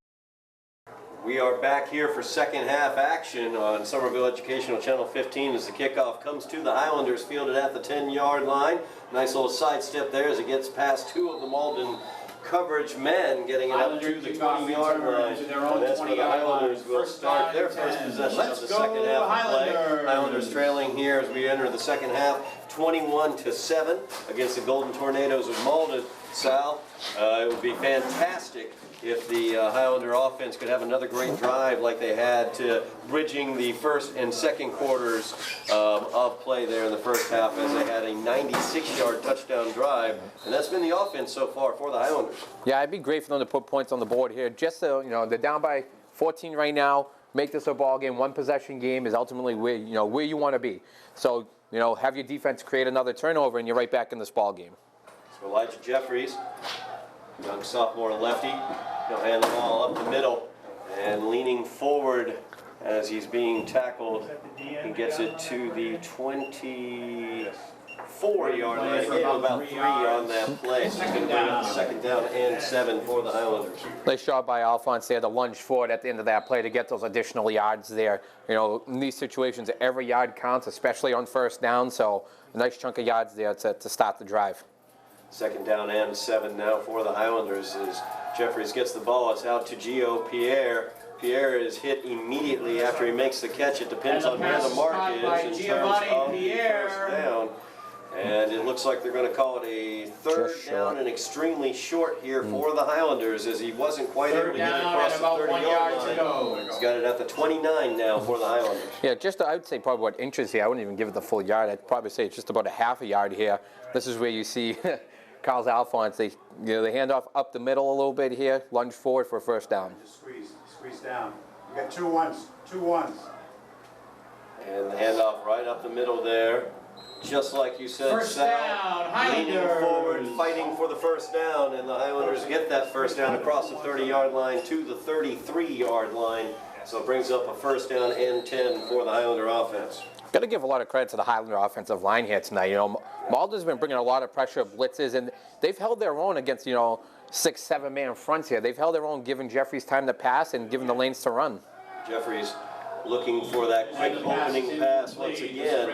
We are back here for second half action on Somerville Educational Channel 15 as the kickoff comes to the Highlanders fielded at the 10-yard line. Nice little sidestep there as it gets past 2 of the Malden coverage men, getting it up to the 20-yard line. And that's where the Highlanders will start their first possession of the second half of play. Highlanders trailing here as we enter the second half, 21-7 against the Golden Tornadoes of Malden. Sal, it would be fantastic if the Highlander offense could have another great drive like they had to bridging the first and second quarters of play there in the first half, as they had a 96-yard touchdown drive, and that's been the offense so far for the Highlanders. Yeah, it'd be great for them to put points on the board here. Just so, you know, they're down by 14 right now. Make this a ball game. 1 possession game is ultimately where you want to be. So, you know, have your defense create another turnover, and you're right back in this ball game. So Elijah Jeffries, young sophomore lefty, he'll hand the ball up the middle and leaning forward as he's being tackled. He gets it to the 24-yard line. He gave about 3 on that play. So he's going to bring up the 2nd down and 7 for the Highlanders. Nice job by Alphonse there to lunge forward at the end of that play to get those additional yards there. You know, in these situations, every yard counts, especially on first down. So a nice chunk of yards there to start the drive. 2nd down and 7 now for the Highlanders as Jeffries gets the ball. It's out to Gio Pierre. Pierre is hit immediately after he makes the catch. It depends on where the mark is in terms of the first down. And it looks like they're going to call it a 3rd down and extremely short here for the Highlanders, as he wasn't quite able to get it across the 30-yard line. He's got it at the 29 now for the Highlanders. Yeah, I would say probably what inches here. I wouldn't even give it the full yard. I'd probably say it's just about a half a yard here. This is where you see Carl's Alphonse, they hand off up the middle a little bit here, lunge forward for a first down. Just squeeze down. You got 2 ones, 2 ones. And the handoff right up the middle there. Just like you said, First Sal, down, leaning Highlanders. forward, fighting for the first down, and the Highlanders get that first down across the 30-yard line to the 33-yard line. So it brings up a first down and 10 for the Highlander offense. Got to give a lot of credit to the Highlander offensive line here tonight. You know, Malden's been bringing a lot of pressure, blitzes, and they've held their own against, 6, 7 man fronts here. They've held their own, giving Jeffries time to pass and giving the lanes to run. Jeffries looking for that quick opening pass once again.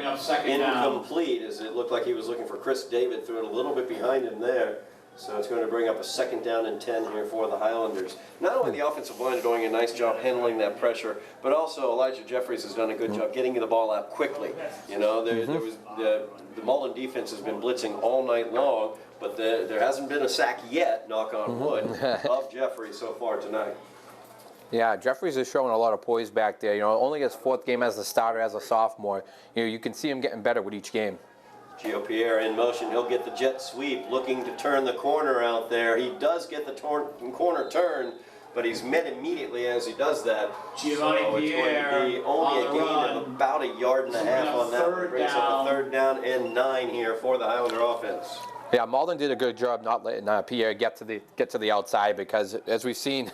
Incomplete, as it looked like he was looking for Chris David, threw it a little bit behind him there. So it's going to bring up a second down and 10 here for the Highlanders. Not only the offensive line doing a nice job handling that pressure, but also Elijah Jeffries has done a good job getting the ball out quickly. There was the Malden defense has been blitzing all night long, but there hasn't been a sack yet, knock on wood, of Jeffries so far tonight. Yeah, Jeffries is showing a lot of poise back there. Only his 4th game as a starter, as a sophomore. You can see him getting better with each game. Gio Pierre in motion. He'll get the jet sweep, looking to turn the corner out there. He does get the corner turn, but he's met immediately as he does that. Giovanni so it's Pierre going to be only a on the gain run. of about 1.5 yards on that. Third Brings up down. a 3rd down and 9 here for the Highlander offense. Yeah, Malden did a good job not letting Pierre get to the outside, because as we've seen,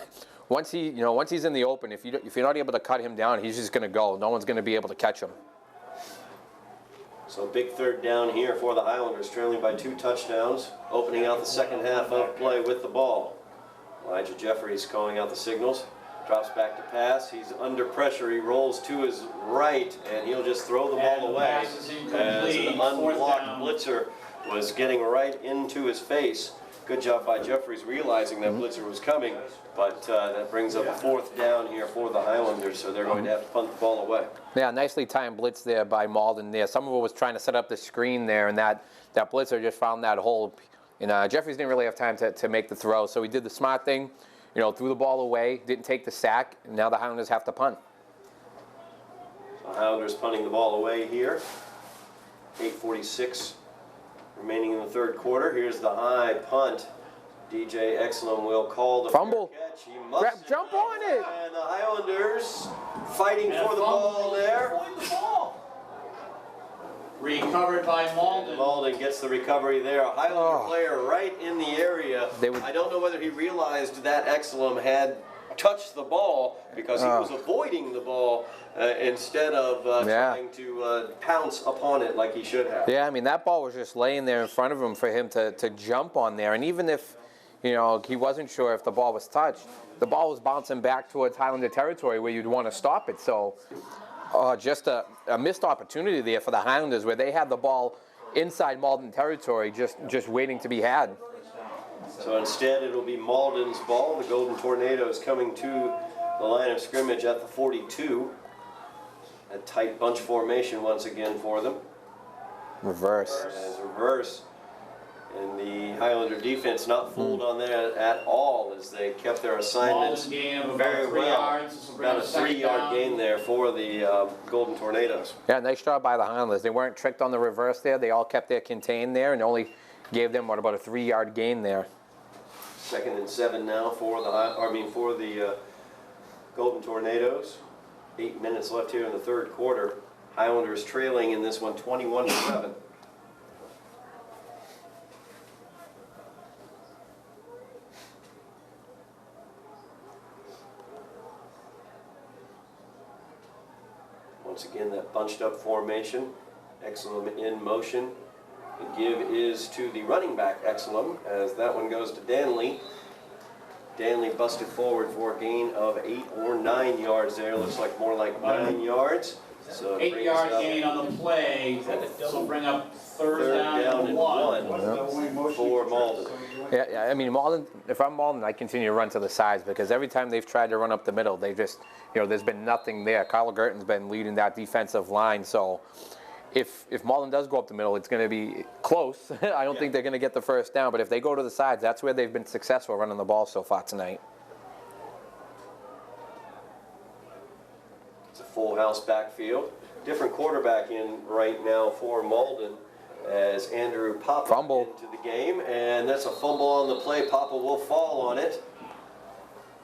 once he's in the open, if you're not able to cut him down, he's just going to go. No one's going to be able to catch him. So big 3rd down here for the Highlanders, trailing by 2 touchdowns, opening out the second half of play with the ball. Elijah Jeffries calling out the signals, drops back to pass. He's under pressure. He rolls to his right, and he'll just throw the ball away Pass is as an incomplete. 4th unblocked down. blitzer was getting right into his face. Good job by Jeffries realizing that blitzer was coming, but that brings up a 4th down here for the Highlanders, so they're going to have to punt the ball away. Yeah, nicely timed blitz there by Malden there. Somerville was trying to set up the screen there, and that blitzer just found that hole. And Jeffries didn't really have time to make the throw, so he did the smart thing, threw the ball away, didn't take the sack, and now the Highlanders have to punt. The Highlanders punting the ball away here. 8:46 remaining in the 3rd quarter. Here's the high punt. DJ Exlum will call the Fumble. fair catch. He must Jump on it. And the Highlanders fighting for the ball there. Recovered by Malden. Malden gets the recovery there. A Highlander player right in the area. They would- I don't know whether he realized that Exlum had touched the ball, because he was avoiding the ball instead of trying to pounce upon it like he should have. Yeah, I mean, that ball was just laying there in front of him for him to jump on there. And even if, he wasn't sure if the ball was touched, the ball was bouncing back towards Highlander territory where you'd want to stop it. So just a missed opportunity there for the Highlanders, where they had the ball inside Malden territory just waiting to be had. So instead, it'll be Malden's ball. The Golden Tornadoes coming to the line of scrimmage at the 42. A tight bunch formation once again for them. Reverse. As reverse. And the Highlander defense not fooled on that at all, as they kept their assignments Malden gain of about very 3 well. yards. This will bring About a up second 3-yard down. gain there for the Golden Tornadoes. Yeah, nice job by the Highlanders. They weren't tricked on the reverse there. They all kept their contained there and only gave them, about a 3-yard gain there. 2nd and 7 now for the Golden Tornadoes. 8 minutes left here in the 3rd quarter. Highlanders trailing in this one 21-7. Once again, that bunched up formation. Exlum in motion. The give is to the running back, Exlum, as that one goes to Danley. Danley busted forward for a gain of 8 or 9 yards there. Looks like more like 9 yards. So it brings 8-yard up gain on the play. This will bring up third third down down and and 1. 1 for Malden. Yeah, I mean, Malden, if I'm Malden, I continue to run to the sides, because every time they've tried to run up the middle, they just, there's been nothing there. Kyle Gerton's been leading that defensive line, so if Malden does go up the middle, it's going to be close. I don't think they're going to get the first down, but if they go to the sides, that's where they've been successful running the ball so far tonight. It's a full house backfield. Different quarterback in right now for Malden. as Andrew Papa Fumble. into the game, and that's a fumble on the play. Papa will fall on it.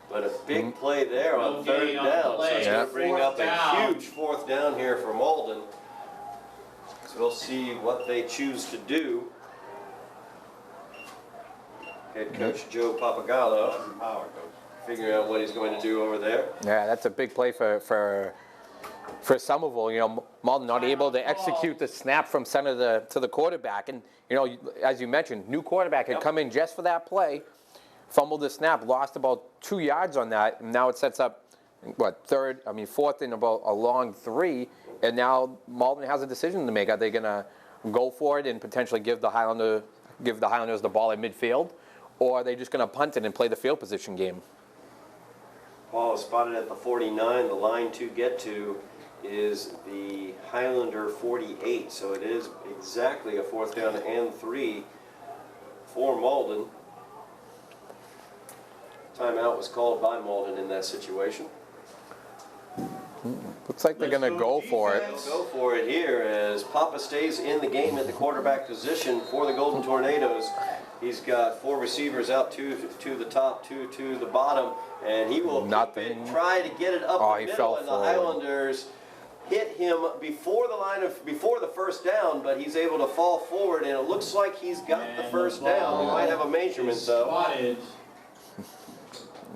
But a big play there on No third gain on down. play. So it's going to bring Fourth up down. a huge fourth down here for Malden. So we'll see what they choose to do. Head coach Joe Papagallo figuring out what he's going to do over there. Yeah, that's a big play for Somerville. You know, Malden not able to execute the snap from center to the quarterback. And, you know, as you mentioned, new quarterback had come in just for that play, fumbled the snap, lost about 2 yards on that, and now it sets up, fourth and about a long 3, and now Malden has a decision to make. Are they going to go for it and potentially give the Highlanders the ball at midfield, or are they just going to punt it and play the field position game? Ball is spotted at the 49. The line to get to is the Highlander 48, so it is exactly a fourth down and 3 for Malden. Timeout was called by Malden in that situation. Looks like they're going to go for it. They'll go for it here as Papa stays in the game at the quarterback position for the Golden Tornadoes. He's got 4 receivers out, 2 to the top, 2 to the bottom, and he will keep it, try to get it up the middle, and the Highlanders hit him before the first down, but he's able to fall forward, and it looks like he's got the first down. We might have a measurement though. Spotted.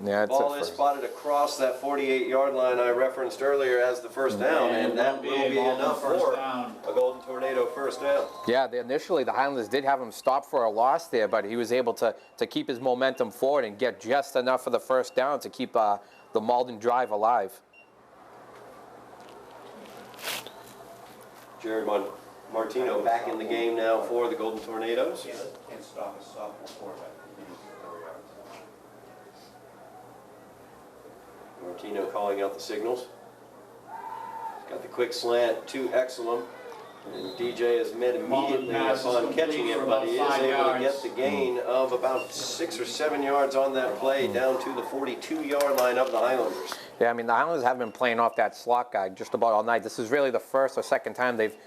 Yeah, Ball is spotted across that 48-yard line I referenced earlier as the first down, and that will be enough for a Golden Tornado first down. Yeah, initially the Highlanders did have him stop for a loss there, but he was able to keep his momentum forward and get just enough for the first down to keep the Malden drive alive. Jared Martino back in the game now for the Golden Tornadoes. Can't stop a sophomore quarterback. Martino calling out the signals. Got the quick slant to Exelum. And DJ is met immediately upon catching it, but he is able to get the gain of about 6 or 7 yards on that play down to the 42-yard line of the Highlanders. Yeah, I mean, the Highlanders have been playing off that slot guy just about all night. This is really the first or second time they've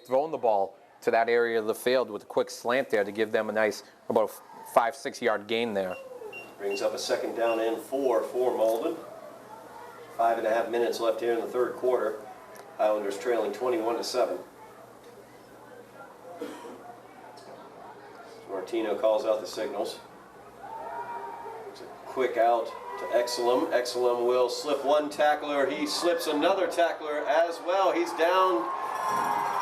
thrown the ball to that area of the field with a quick slant there to give them a nice about 5-6 yard gain there. Brings up a second down and 4 for Malden. 5.5 minutes left here in the third quarter. Highlanders trailing 21-7. Martino calls out the signals. It's a quick out to Exelum. Exelum will slip one tackler. He slips another tackler as well. He's down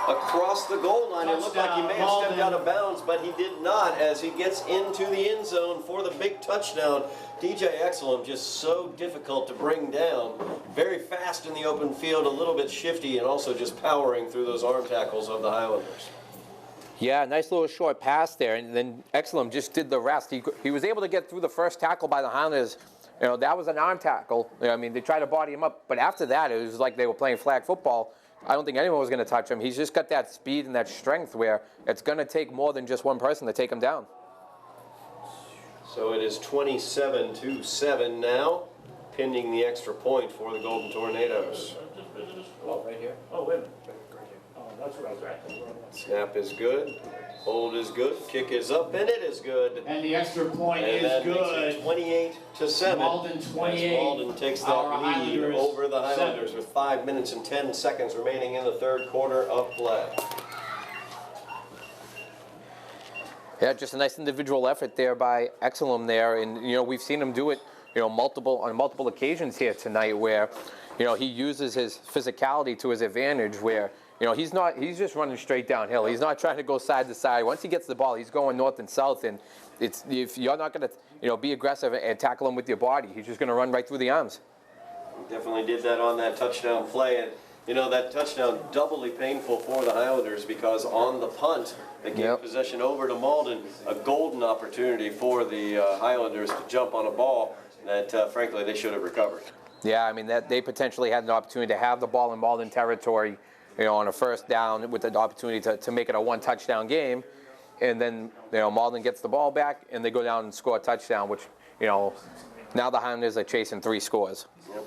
across the goal line. It looked like he may have stepped out of bounds, but he did not as he gets into the end zone for the big touchdown. DJ Exelum just so difficult to bring down. Very fast in the open field, a little bit shifty, and also just powering through those arm tackles of the Highlanders. Yeah, nice little short pass there, and then Exelum just did the rest. He was able to get through the first tackle by the Highlanders. You know, that was an arm tackle. You know, I mean, they tried to body him up, but after that, it was like they were playing flag football. I don't think anyone was going to touch him. He's just got that speed and that strength where it's going to take more than just one person to take him down. So it is 27-7 now, pending the extra point for the Golden Tornadoes. Oh, right here? Oh, wait a minute. Oh, that's where I was at. Snap is good, hold is good, kick is up, and it is good. And the extra point And is that good. makes it 28-7. Malden 28. As Malden takes that Our lead Highlanders over the Highlanders 7. with 5 minutes and 10 seconds remaining in the third quarter of play. Yeah, just a nice individual effort there by Exelum there, and you know we've seen him do it, you know, on multiple occasions here tonight, where, you know, he uses his physicality to his advantage. Where, you know, he's just running straight downhill. He's not trying to go side to side. Once he gets the ball, he's going north and south, and if you're not going to, you know, be aggressive and tackle him with your body, he's just going to run right through the arms. He definitely did that on that touchdown play, and you know that touchdown doubly painful for the Highlanders because on the punt they gave possession over to Malden, a golden opportunity for the Highlanders to jump on a ball that frankly they should have recovered. Yeah, I mean that they potentially had an opportunity to have the ball in Malden territory, you know, on a first down with the opportunity to make it a one touchdown game, and then, you know, Malden gets the ball back and they go down and score a touchdown, which, you know, now the Highlanders are chasing 3 scores. Yep.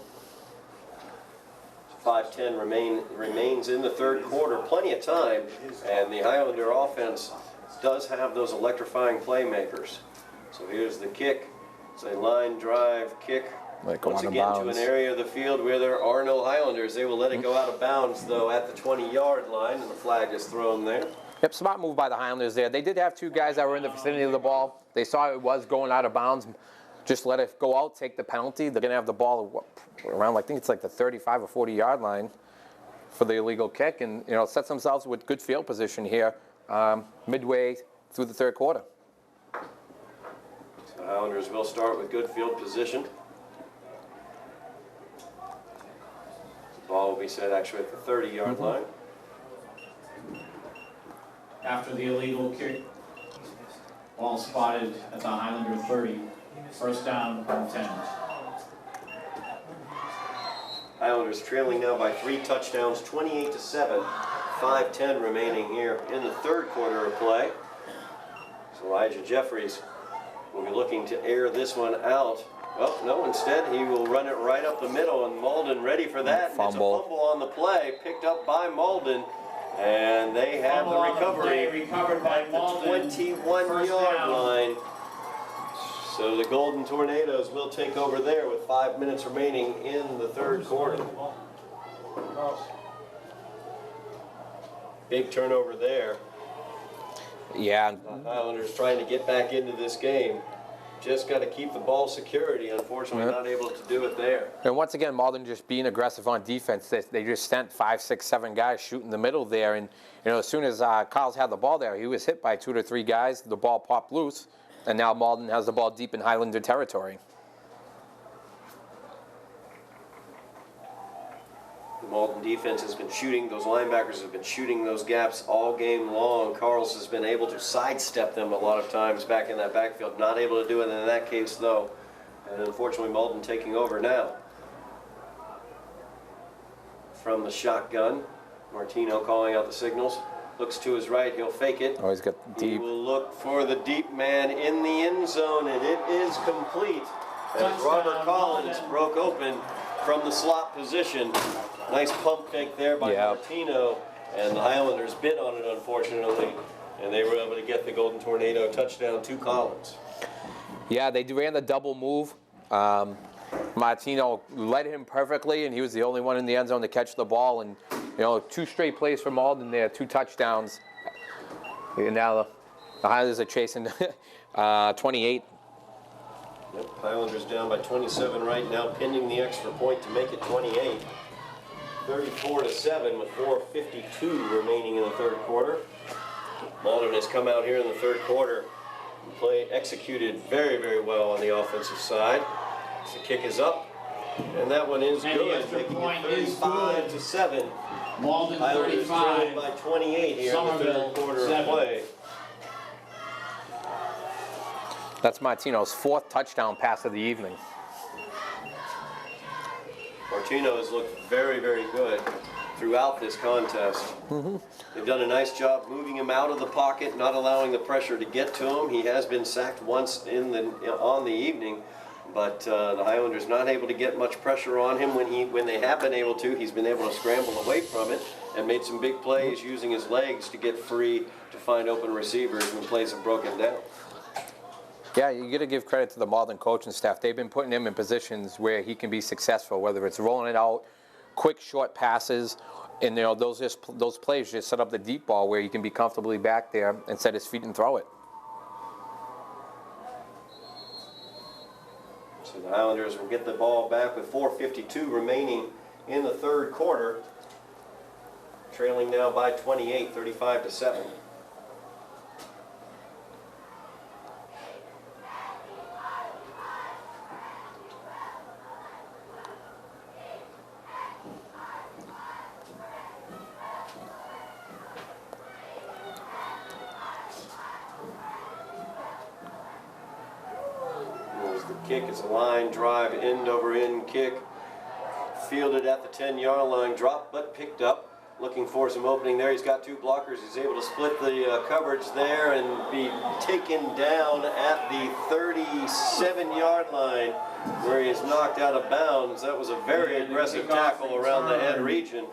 5:10 remains in the third quarter. Plenty of time, and the Highlander offense does have those electrifying playmakers. So here's the kick. It's a line drive kick. Once again to an area of the field where there are no Highlanders. They will let it go out of bounds, though, at the 20-yard line, and the flag is thrown there. Yep, smart move by the Highlanders there. They did have two guys that were in the vicinity of the ball. They saw it was going out of bounds. Just let it go out, take the penalty. They're going to have the ball around, I think it's like the 35 or 40-yard line for the illegal kick, and sets themselves with good field position here midway through the third quarter. So the Highlanders will start with good field position. The ball will be set actually at the 30-yard line. After the illegal kick, ball spotted at the Highlander 30. First down and 10. Highlanders trailing now by 3 touchdowns, 28-7. 5:10 remaining here in the third quarter of play. So Elijah Jeffries will be looking to air this one out. Well, no, instead he will run it right up the middle, and Malden ready for that. It's a fumble on the play, picked up by Malden, and they have the recovery Recovered by Malden. 21-yard line. So the Golden Tornadoes will take over there with 5 minutes remaining in the third quarter. Big turnover there. Yeah. The Highlanders trying to get back into this game. Just got to keep the ball security. Unfortunately, not able to do it there. And once again, Malden just being aggressive on defense. They just sent 5, 6, 7 guys shooting the middle there. And as soon as Kyles had the ball there, he was hit by 2 to 3 guys. The ball popped loose. And now Malden has the ball deep in Highlander territory. The Malden defense has been shooting. Those linebackers have been shooting those gaps all game long. Carls has been able to sidestep them a lot of times back in that backfield. Not able to do it in that case, though. And unfortunately, Malden taking over now. From the shotgun, Martino calling out the signals. Looks to his right, he'll fake it. Oh, he's got deep. He will look for the deep man in the end zone, and it is complete. As Robert Collins broke open from the slot position. Nice pump fake there by Martino, and the Highlanders bit on it, unfortunately, and they were able to get the Golden Tornado touchdown to Collins. Yeah, they ran the double move. Martino led him perfectly, and he was the only one in the end zone to catch the ball. And 2 straight plays for Malden there, 2 touchdowns. And now the Highlanders are chasing 28. Yep, Highlanders down by 27 right now, pending the extra point to make it 28. 34-7 with 4:52 remaining in the third quarter. Malden has come out here in the third quarter and executed very, very well on the offensive side. The kick is up, and that one is And good, the extra making point it is 35-7. Malden Highlanders trailing 35. by 28 here in the third quarter of 7. play. That's Martino's 4th touchdown pass of the evening. Martino has looked very, very good throughout this contest. They've done a nice job moving him out of the pocket, not allowing the pressure to get to him. He has been sacked once on the evening, but the Highlanders not able to get much pressure on him. When they have been able to, he's been able to scramble away from it and made some big plays using his legs to get free to find open receivers when plays have broken down. Yeah, you got to give credit to the Malden coaching staff. They've been putting him in positions where he can be successful, whether it's rolling it out, quick short passes, and those plays just set up the deep ball where he can be comfortably back there and set his feet and throw it. So the Highlanders will get the ball back with 4:52 remaining in the third quarter, trailing now by 28, 35-7. Kick is a line drive, end over end kick. Fielded at the 10-yard line, dropped but picked up. looking for some opening there. He's got 2 blockers. He's able to split the coverage there and be taken down at the 37-yard line where he is knocked out of bounds. That was a very aggressive tackle around the head region,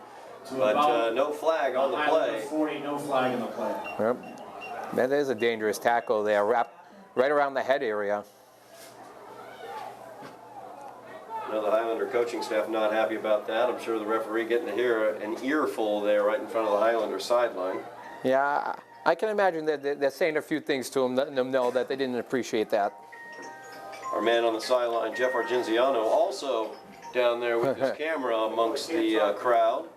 but no flag on the play. 40, no flag in the play. Yep. That is a dangerous tackle there, wrapped right around the head area. Now the Highlander coaching staff not happy about that. I'm sure the referee getting to hear an earful there right in front of the Highlander sideline. Yeah, I can imagine that they're saying a few things to him, letting them know that they didn't appreciate that. Our man on the sideline, Jeff Argenziano, also down there with his camera amongst the crowd.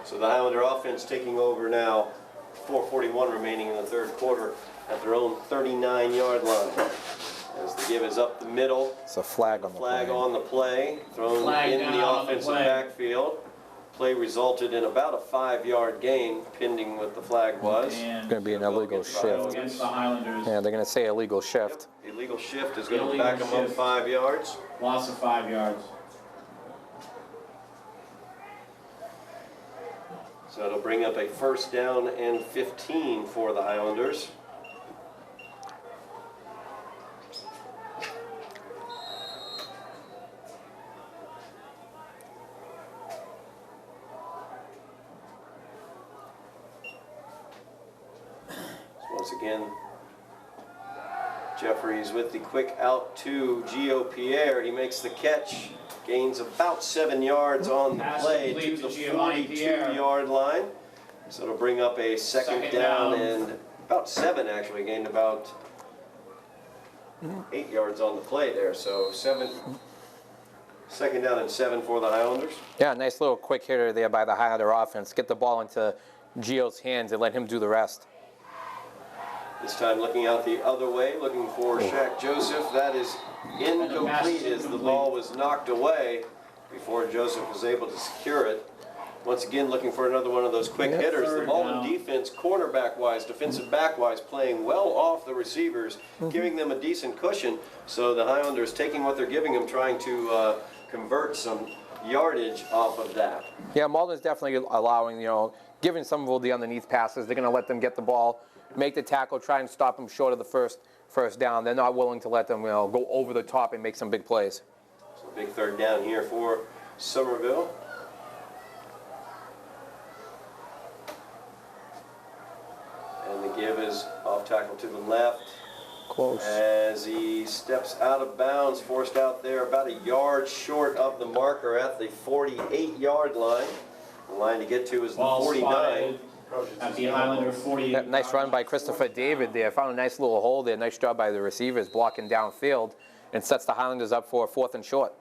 So the Highlander offense taking over now, 4:41 remaining in the third quarter at their own 39-yard line. As the give is up the middle. It's a flag on the play. Flag on the play, thrown Flag in down the on the offensive play. backfield. Play resulted in about a 5-yard gain, pending what the flag was. It's going to be an illegal shift. Against the Highlanders. Yeah, they're going to say illegal shift. Yep. Illegal shift is going to Illegal back them up shift. 5 yards. Loss of 5 yards. So it'll bring up a 1st down and 15 for the Highlanders. Once again, Jeffries with the quick out to Gio Pierre. He makes the catch, gains about 7 yards on the Pass play to complete the to Giovanni Pierre. 42-yard line. So it'll bring up a second down and about 7 actually, gained about 8 yards on the play there. So 2nd down and 7 for the Highlanders. Yeah, nice little quick hitter there by the Highlander offense. Get the ball into Gio's hands and let him do the rest. This time looking out the other way, looking for Shaq Joseph. That is incomplete as the ball was knocked away before Joseph was able to secure it. Once again, looking for another one of those quick hitters. The Malden defense, cornerback-wise, defensive back-wise, playing well off the receivers, giving them a decent cushion. So the Highlanders taking what they're giving them, trying to convert some yardage off of that. Yeah, Malden's definitely allowing, giving Somerville the underneath passes. They're going to let them get the ball, make the tackle, try and stop them short of the first down. They're not willing to let them go over the top and make some big plays. So big 3rd down here for Somerville. And the give is off tackle to the left. Close. As he steps out of bounds, forced out there about a yard short of the marker at the 48-yard line. The line to get to is the Ball 49. spotted at the Highlander 40. Yeah, nice run by Christopher David there. Found a nice little hole there. Nice job by the receivers blocking downfield and sets the Highlanders up for a 4th and short.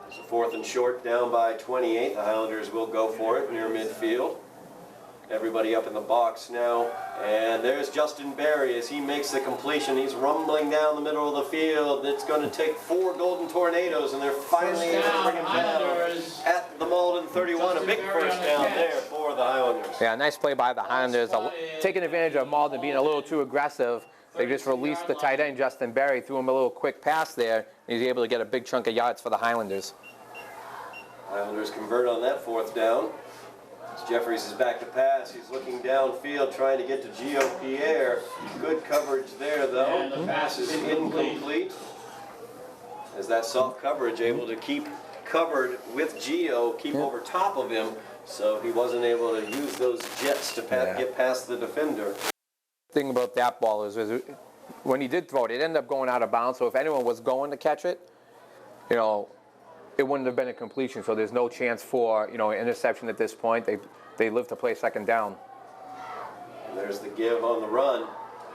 It's a 4th and short down by 28. The Highlanders will go for it near midfield. Everybody up in the box now. And there's Justin Berry as he makes the completion. He's rumbling down the middle of the field. It's going to take 4 golden tornadoes, and they're finally able to bring him down at the Malden 31. A big 1st down there for the Highlanders. Yeah, nice play by the Highlanders. Taking advantage of Malden being a little too aggressive. They just released the tight end, Justin Berry, threw him a little quick pass there. And he's able to get a big chunk of yards for the Highlanders. Highlanders convert on that 4th down. As Jeffries is back to pass. He's looking downfield, trying to get to Gio Pierre. Good coverage there, though. And the pass is incomplete. As that soft coverage able to keep covered with Gio, keep over top of him, so he wasn't able to use those jets to get past the defender. The thing about that ball is when he did throw it, it ended up going out of bounds. So if anyone was going to catch it, it wouldn't have been a completion. So there's no chance for interception at this point. They live to play 2nd down. And there's the give on the run.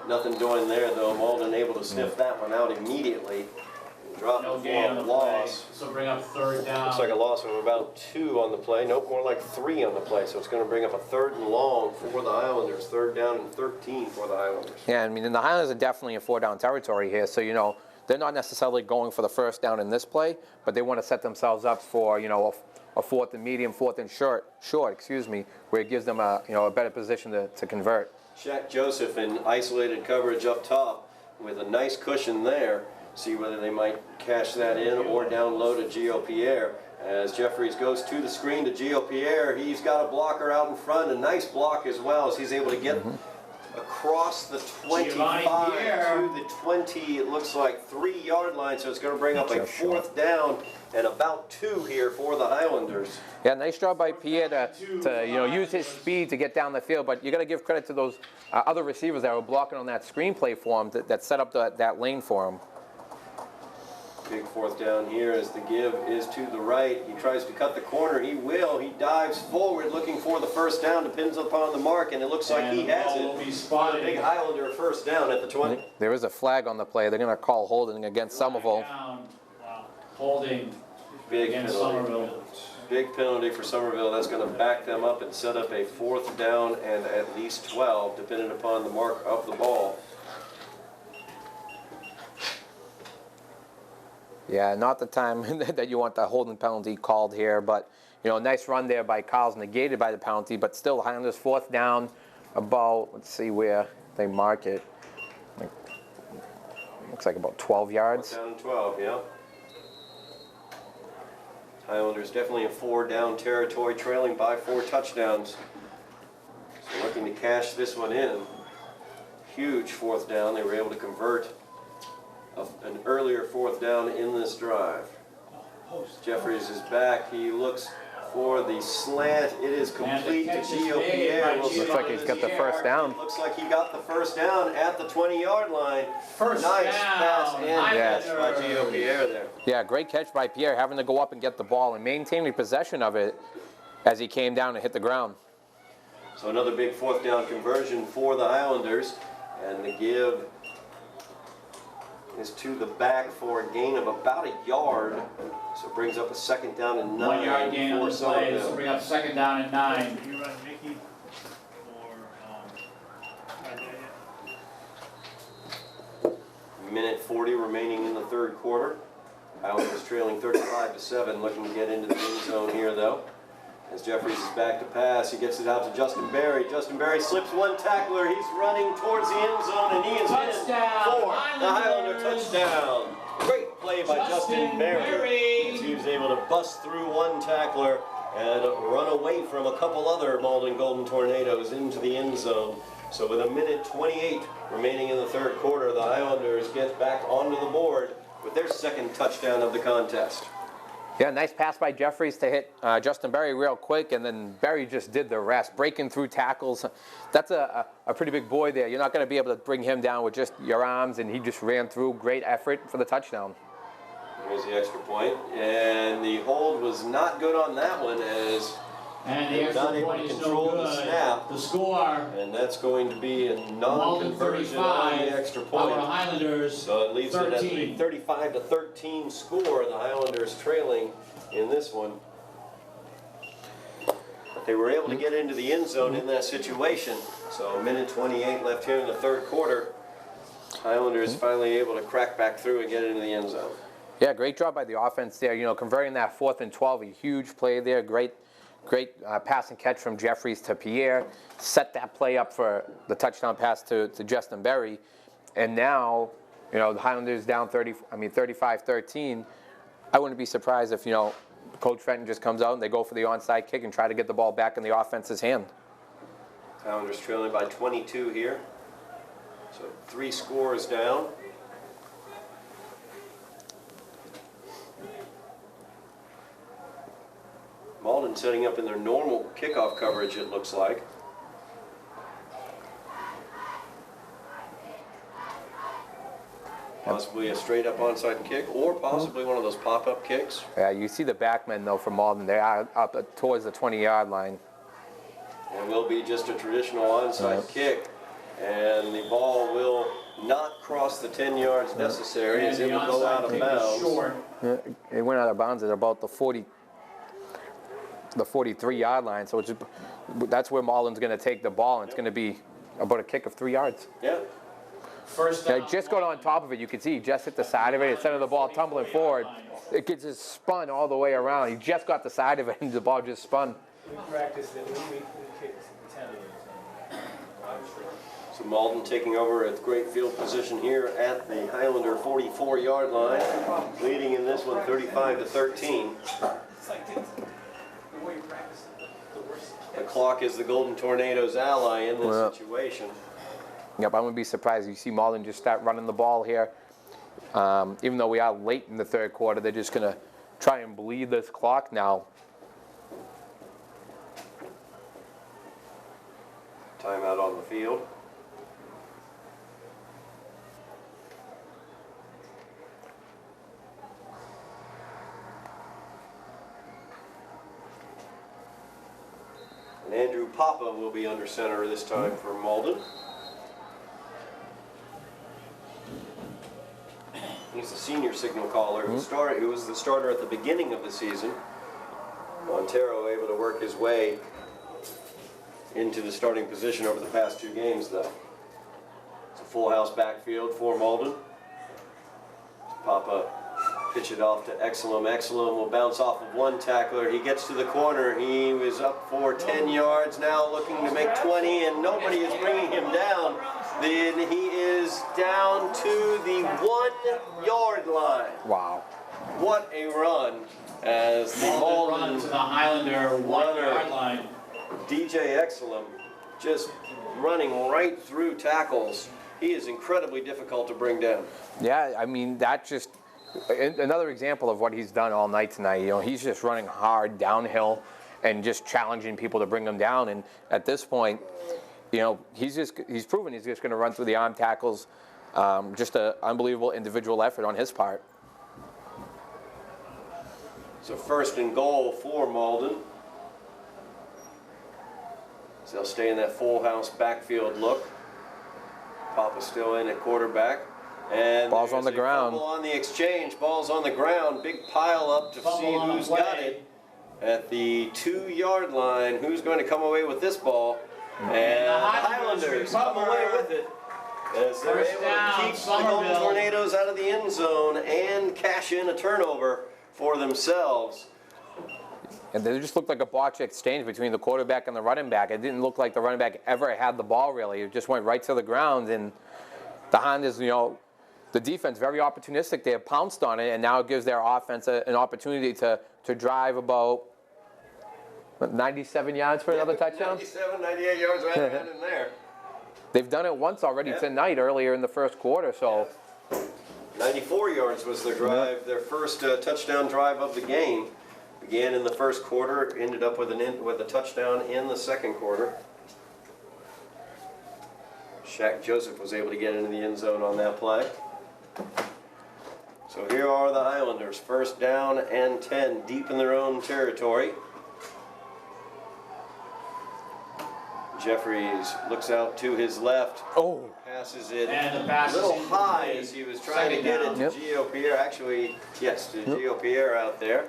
Nothing doing there though. Malden able to sniff that one out immediately. Drop No the gain on the loss. play. So bring up 3rd down. Looks like a loss of about 2 on the play. Nope, more like 3 on the play. So it's going to bring up a 3rd and long for the Highlanders. 3rd down and 13 for the Highlanders. Yeah, I mean, the Highlanders are definitely in 4-down territory here. So, they're not necessarily going for the 1st down in this play, but they want to set themselves up for, a 4th and medium, 4th and short, where it gives them a better position to convert. Shaq Joseph in isolated coverage up top with a nice cushion there. See whether they might cash that in or down low to Gio Pierre. As Jeffries goes to the screen to Gio Pierre, he's got a blocker out in front, a nice block as well, as he's able to get across the 25 to the 20, it looks like 3-yard line, so it's going to bring up a 4th down and about 2 here for the Highlanders. Yeah, nice job by Pierre to use his speed to get down the field, but you got to give credit to those other receivers that were blocking on that screenplay for him that set up that lane for him. Big 4th down here as the give is to the right. He tries to cut the corner. He will. He dives forward looking for the 1st down. Depends upon the mark, and it looks like he has it. Big Highlander 1st down at the 20. There is a flag on the play. They're going to call holding against Somerville. Holding Big against penalty. Somerville. Big penalty for Somerville. That's going to back them up and set up a 4th down and at least 12, depending upon the mark of the ball. Yeah, not the time that you want the holding penalty called here, but nice run there by Kyle's, negated by the penalty, but still Highlanders 4th down about, let's see where they mark it. Looks like about 12 yards. 4th down and 12, yeah. Highlanders definitely in 4-down territory, trailing by 4 touchdowns. So looking to cash this one in. Huge 4th down. They were able to convert an earlier 4th down in this drive. Jeffries is back. He looks for the slant. It is complete to Gio Pierre. Looks like he's got the 1st down. Looks like he got the 1st down at the 20-yard line. First nice down. pass and catch by Gio Pierre there. Yeah, great catch by Pierre, having to go up and get the ball and maintaining possession of it as he came down and hit the ground. So another big 4th down conversion for the Highlanders, and the give is to the back for a gain of about a yard. So it brings up a 2nd down and 9. 1 yard gain on the play. This will Somerville. bring up 2nd down and 9. You run Mickey or Minute 40 remaining in the 3rd quarter. Highlanders trailing 35-7, looking to get into the end zone here though. As Jeffries is back to pass, he gets it out to Justin Berry. Justin Berry slips one tackler. He's running towards the end zone, and he is Touchdown, in for the Highlander touchdown. Great play by Justin Berry. As he was able to bust through one tackler and run away from a couple other Malden Golden Tornadoes into the end zone. So with 1:28 remaining in the 3rd quarter, the Highlanders get back onto the board with their 2nd touchdown of the contest. Yeah, nice pass by Jeffries to hit Justin Berry real quick, and then Berry just did the rest, breaking through tackles. That's a pretty big boy there. You're not going to be able to bring him down with just your arms, and he just ran through. Great effort for the touchdown. There's the extra point, and the hold was not good on that one as And they the were not extra able point to is control no the good. snap, The score, and that's going to be a Malden non-conversion on 35, the extra our point. Highlanders So it leaves it at 13. the 35-13 score. The Highlanders trailing in this one. But they were able to get into the end zone in that situation. So 1:28 left here in the 3rd quarter. Highlanders finally able to crack back through and get into the end zone. Yeah, great job by the offense there. Converting that 4th and 12, a huge play there. Great pass and catch from Jeffries to Pierre. Set that play up for the touchdown pass to Justin Berry. And now, the Highlanders down 35-13. I wouldn't be surprised if, Coach Fenton just comes out and they go for the onside kick and try to get the ball back in the offense's hand. Highlanders trailing by 22 here. So 3 scores down. Malden setting up in their normal kickoff coverage, it looks like. Possibly a straight up onside kick, or possibly one of those pop-up kicks. Yeah, you see the backmen, though, from Malden. They are up towards the 20-yard line. It will be just a traditional onside kick, and the ball will not cross the 10 yards necessary as it will go out of bounds. Short. It went out of bounds at about the 43-yard line, so that's where Malden's going to take the ball, and it's going to be about a kick of 3 yards. Yeah. First down. Yeah, just got on top of it. You can see he just hit the side of it. Instead of the ball tumbling forward, it gets just spun all the way around. He just got the side of it, and the ball just spun. we practiced it. We kicked 10 of those. So Malden taking over at great field position here at the Highlander 44-yard line, leading in this one 35-13. The clock is the Golden Tornadoes' ally in this situation. Yep, I wouldn't be surprised if you see Malden just start running the ball here. Even though we are late in the third quarter, they're just going to try and bleed this clock now. Timeout on the field. And Andrew Papa will be under center this time for Malden. He's the senior signal caller who was the starter at the beginning of the season. Montero able to work his way into the starting position over the past 2 games, though. It's a full house backfield for Malden. Papa pitch it off to Exelum. Exelum will bounce off of one tackler. He gets to the corner. He was up for 10 yards, now looking to make 20, and nobody is bringing him down. Then he is down to the 1-yard line. Wow. What a run as the Malden run Malden to the Highlander 1-yard line. DJ Exelum just running right through tackles. He is incredibly difficult to bring down. Yeah, I mean, that just another example of what he's done all night tonight. You know, he's just running hard downhill and just challenging people to bring him down. And at this point, you know, he's proven he's just going to run through the arm tackles. Just an unbelievable individual effort on his part. So 1st and goal for Malden. So they'll stay in that full house backfield look. Papa's still in at quarterback. And ball's on the ground. Fumble on the exchange. Ball's on the ground. Big pile up to see who's got it. At the 2-yard line, who's going to come away with this ball? And the Highlanders come away with it. As they're able to keep the Golden Tornadoes out of the end zone and cash in a turnover for themselves. And they just looked like a botch exchange between the quarterback and the running back. It didn't look like the running back ever had the ball, really. It just went right to the ground. And the Highlanders, you know, the defense, very opportunistic. They have pounced on it, and now it gives their offense an opportunity to drive about 97 yards for another touchdown? 97, 98 yards right around in there. They've done it once already tonight, earlier in the first quarter, so. 94 yards was their drive, their first touchdown drive of the game. Began in the first quarter, ended up with a touchdown in the second quarter. Shaq Joseph was able to get into the end zone on that play. So here are the Highlanders, 1st down and 10, deep in their own territory. Jeffries looks out to his left. Oh. Passes it And the pass a little is high incomplete. as he was trying to get it to Yep. Gio Pierre. Actually, yes, to Gio Pierre out there.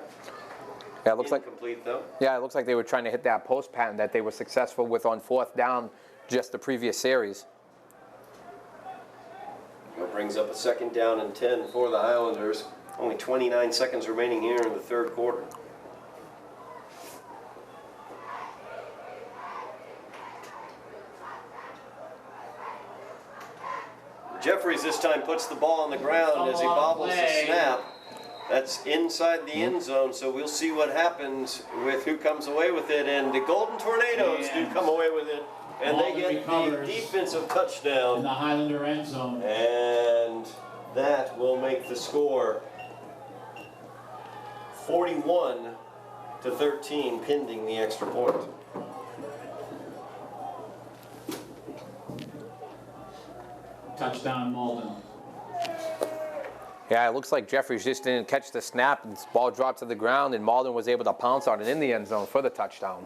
Yeah, it looks like. Incomplete though. Yeah, it looks like they were trying to hit that post pattern that they were successful with on 4th down just the previous series. That brings up a 2nd down and 10 for the Highlanders. Only 29 seconds remaining here in the third quarter. Jeffries this time puts the ball on the ground as he bobbles the snap. That's inside the end zone, so we'll see what happens with who comes away with it. And the Golden Tornadoes do come away with it, and they get the defensive in touchdown. the Highlander end zone. And that will make the score 41-13, pending the extra point. Touchdown Malden. Yeah, it looks like Jeffries just didn't catch the snap, and the ball dropped to the ground, and Malden was able to pounce on it in the end zone for the touchdown.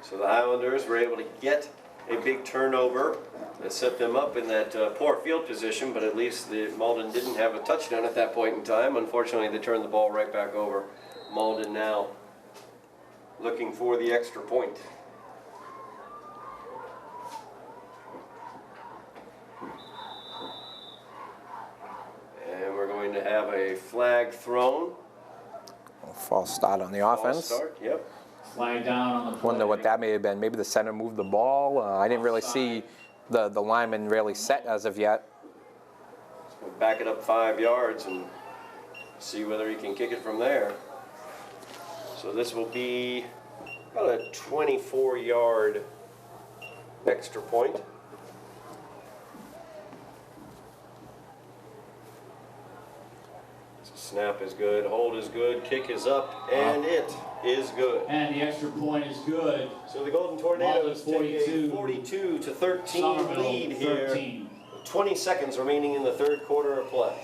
So the Highlanders were able to get a big turnover that set them up in that poor field position, but at least the Malden didn't have a touchdown at that point in time. Unfortunately, they turned the ball right back over. Malden now looking for the extra point. And we're going to have a flag thrown. False start on the offense. False start, yep. Flag down on the play. Wonder what that may have been. Maybe the center moved the ball. I didn't really see the lineman really set as of yet. We'll back it up 5 yards and see whether he can kick it from there. So this will be about a 24-yard extra point. So snap is good, hold is good, kick is up, and it is good. And the extra point is good. So the Golden Tornadoes Malden take a 42-13 Somerville lead here. 13. 20 seconds remaining in the third quarter of play.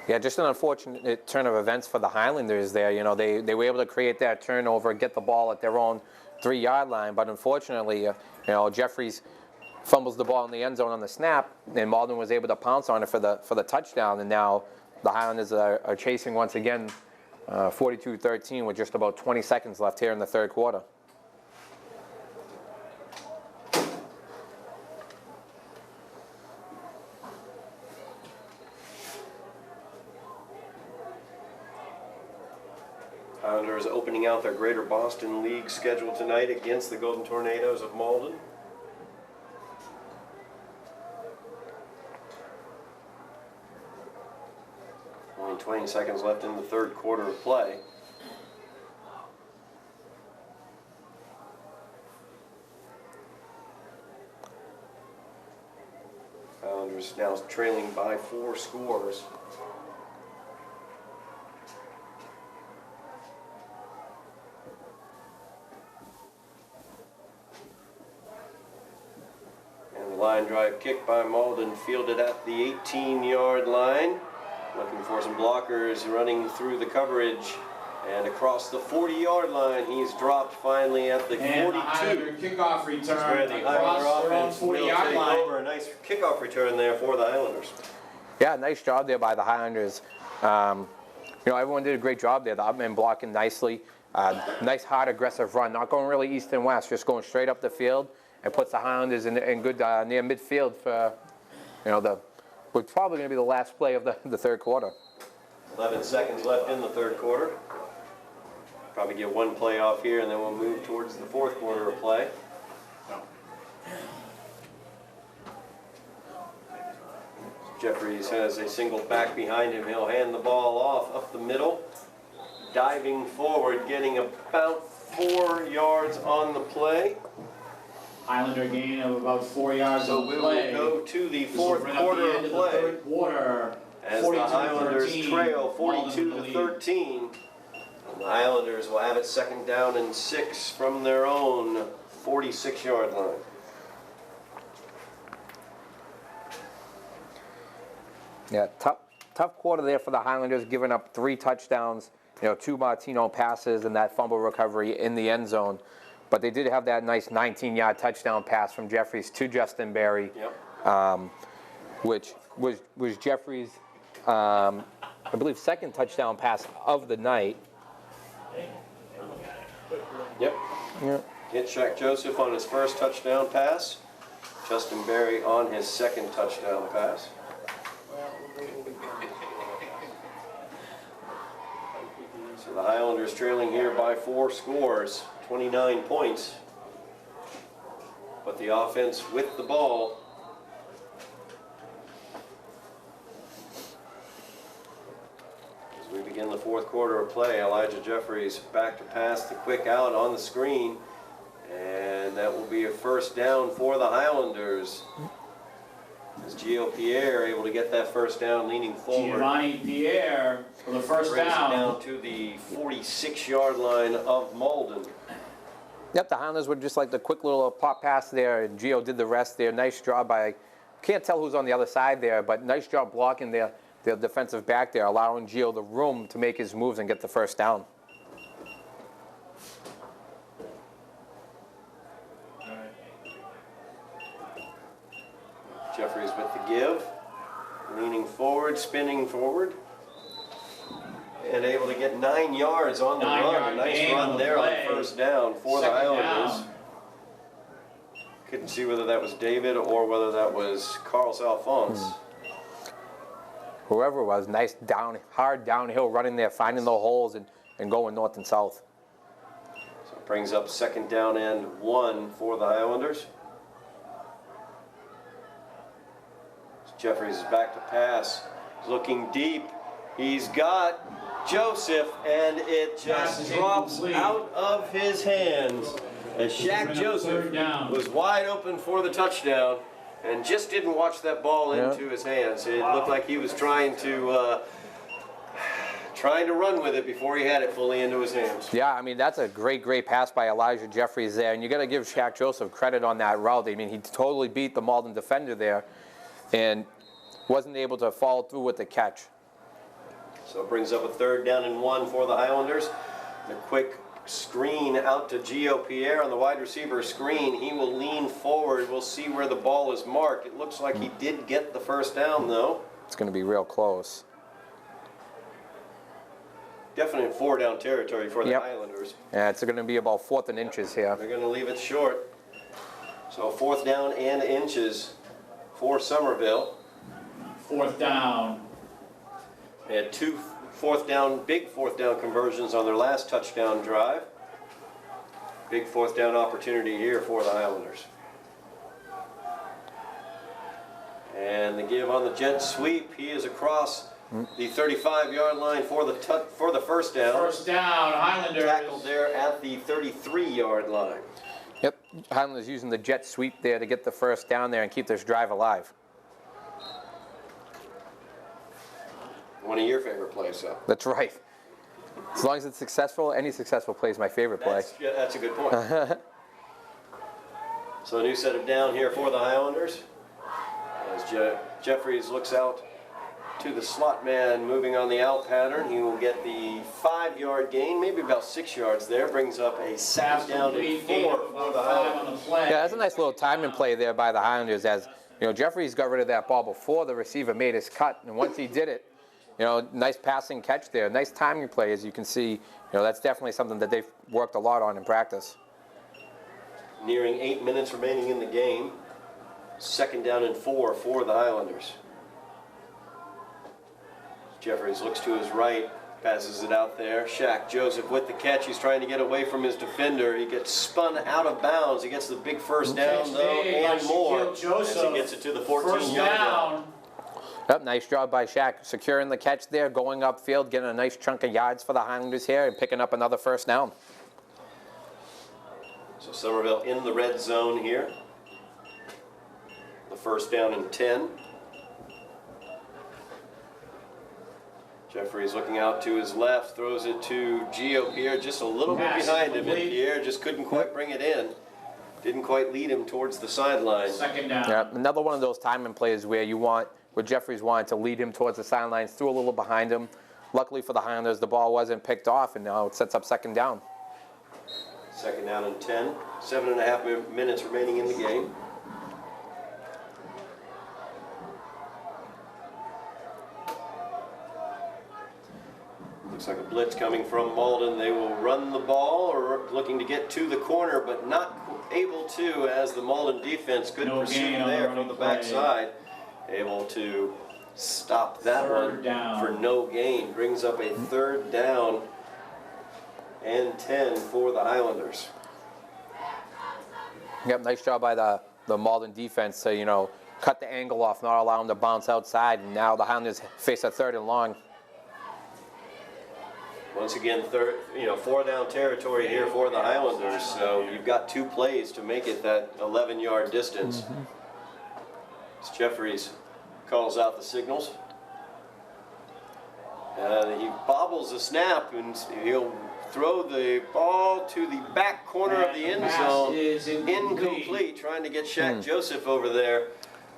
Yeah, just an unfortunate turn of events for the Highlanders there. You know, they were able to create that turnover, get the ball at their own 3-yard line, but unfortunately, you know, Jeffries fumbles the ball in the end zone on the snap, and Malden was able to pounce on it for the touchdown, and now the Highlanders are chasing once again 42-13 with just about 20 seconds left here in the third quarter. Highlanders opening out their Greater Boston League schedule tonight against the Golden Tornadoes of Malden. Only 20 seconds left in the third quarter of play. Highlanders now trailing by 4 scores. Line drive kick by Malden, fielded at the 18-yard line. Looking for some blockers running through the coverage. And across the 40-yard line, he's dropped finally at the 42. And the Highlander kickoff return Where the across Highlander their own offense will 40-yard take line. over. A nice kickoff return there for the Highlanders. Yeah, nice job there by the Highlanders. You know, everyone did a great job there. The up men blocking nicely. Nice, hard, aggressive run. Not going really east and west, just going straight up the field. And puts the Highlanders in good near midfield for, you know, what's probably going to be the last play of the third quarter. 11 seconds left in the third quarter. Probably get one play off here, and then we'll move towards the fourth quarter of play. Jeffries has a single back behind him. He'll hand the ball off up the middle. Diving forward, getting about 4 yards on the play. Highlander gain of about 4 yards So on we the will play. go to the This will fourth bring up quarter the of end of the play third quarter. as the Highlanders 42-13. trail Malden with the lead. 42-13. And the Highlanders will have it second down and 6 from their own 46-yard line. Yeah, tough quarter there for the Highlanders, giving up 3 touchdowns, you know, 2 Martino passes and that fumble recovery in the end zone. But they did have that nice 19-yard touchdown pass from Jeffries to Justin Berry, which was Jeffries' I believe, second touchdown pass of the night. Yep. Yeah. Hit Shaq Joseph on his first touchdown pass. Justin Berry on his second touchdown pass. So the Highlanders trailing here by 4 scores, 29 points. But the offense with the ball. As we begin the fourth quarter of play, Elijah Jeffries back to pass the quick out on the screen. And that will be a first down for the Highlanders. As Gio Pierre able to get that first down leaning forward. Giovanni Pierre for the first Brings it down. down to the 46-yard line of Malden. Yep, the Highlanders were just like the quick little pop pass there, and Gio did the rest there. Nice job by, can't tell who's on the other side there, but nice job blocking their defensive back there, allowing Gio the room to make his moves and get the first down. Jeffries with the give, leaning forward, spinning forward, and able to get 9 yards on the run. A 9-yard nice gain run on the there on play. first down for the Second Highlanders. down. Couldn't see whether that was David or whether that was Carlos Alphonse. Whoever it was, nice hard downhill running there, finding the holes and and going north and south. So it brings up 2nd down and 1 for the Highlanders. Jeffries is back to pass. He's looking deep. He's got Joseph, and it just drops out of his hands. As Shaq Joseph was wide open for the touchdown and just didn't watch that ball into his hands. It looked like he was trying to run with it before he had it fully into his hands. Yeah, I mean, that's a great pass by Elijah Jeffries there, and you got to give Shaq Joseph credit on that route. I mean, he totally beat the Malden defender there and wasn't able to follow through with the catch. So it brings up a 3rd down and 1 for the Highlanders. The quick screen out to Gio Pierre on the wide receiver screen. He will lean forward. We'll see where the ball is marked. It looks like he did get the 1st down, though. It's going to be real close. Definite 4-down territory for the Highlanders. Yeah, it's going to be about 4th and inches here. They're going to leave it short. So 4th down and inches for Somerville. 4th down. They had 2 big 4th down conversions on their last touchdown drive. Big 4th down opportunity here for the Highlanders. And the give on the jet sweep. He is across the 35-yard line for the 1st down. 1st down, Highlanders. Tackled there at the 33-yard line. Yep, Highlanders using the jet sweep there to get the 1st down there and keep this drive alive. One of your favorite plays, so. That's right. As long as it's successful, any successful play is my favorite play. That's a good point. So a new set of down here for the Highlanders. As Jeffries looks out to the slot man moving on the out pattern, he will get the 5-yard gain, maybe about 6 yards there. Brings up a 2nd down and 4 for the Highlanders. Yeah, that's a nice little timing play there by the Highlanders. As you know, Jeffries got rid of that ball before the receiver made his cut, and once he did it, you know, nice passing catch there. Nice timing play, as you can see. You know, that's definitely something that they've worked a lot on in practice. Nearing 8 minutes remaining in the game. 2nd down and 4 for the Highlanders. Jeffries looks to his right, passes it out there. Shaq Joseph with the catch. He's trying to get away from his defender. He gets spun out of bounds. He gets the big 1st down, though, and more. As he gets it to the 14-yard line. Yep, nice job by Shaq, securing the catch there, going upfield, getting a nice chunk of yards for the Highlanders here, and picking up another 1st down. So Somerville in the red zone here. The 1st down and 10. Jeffries looking out to his left, throws it to Gio Pierre, just a little bit behind him, and Pierre just couldn't quite bring it in. Didn't quite lead him towards the sideline. 2nd down. Yeah, another one of those timing plays where Jeffries wanted to lead him towards the sidelines, threw a little behind him. Luckily for the Highlanders, the ball wasn't picked off, and now it sets up 2nd down. 2nd down and 10. 7.5 minutes remaining in the game. Looks like a blitz coming from Malden. They will run the ball, or looking to get to the corner, but not able to, as the Malden defense could pursue there from the backside. Able to stop that one for no gain. Brings up a 3rd down and 10 for the Highlanders. Yep, nice job by the Malden defense to, you know, cut the angle off, not allow him to bounce outside, and now the Highlanders face a 3rd and long. Once again, 4-down territory here for the Highlanders. So you've got 2 plays to make it that 11-yard distance. As Jeffries calls out the signals. He bobbles the snap, and he'll throw the ball to the back corner of the end zone. Incomplete, trying to get Shaq Joseph over there.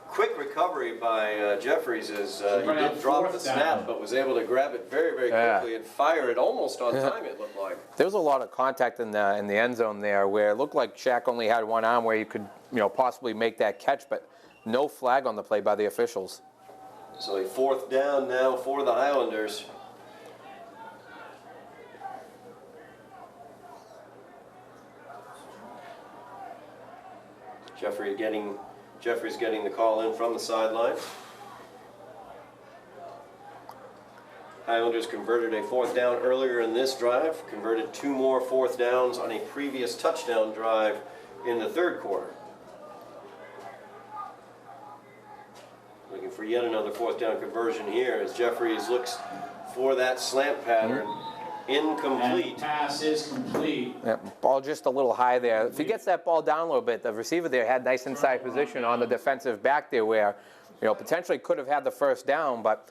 Quick recovery by Jeffries as he did drop the snap, but was able to grab it very, very quickly and fire it almost on time, it looked like. There was a lot of contact in the end zone there, where it looked like Shaq only had one arm where he could, you know, possibly make that catch, but no flag on the play by the officials. So a 4th down now for the Highlanders. Jeffries getting the call in from the sideline. Highlanders converted a 4th down earlier in this drive, converted 2 more 4th downs on a previous touchdown drive in the 3rd quarter. Looking for yet another 4th down conversion here as Jeffries looks for that slant pattern. Incomplete. And pass is complete. Yeah, ball just a little high there. If he gets that ball down a little bit, the receiver there had nice inside position on the defensive back there where, potentially could have had the 1st down, but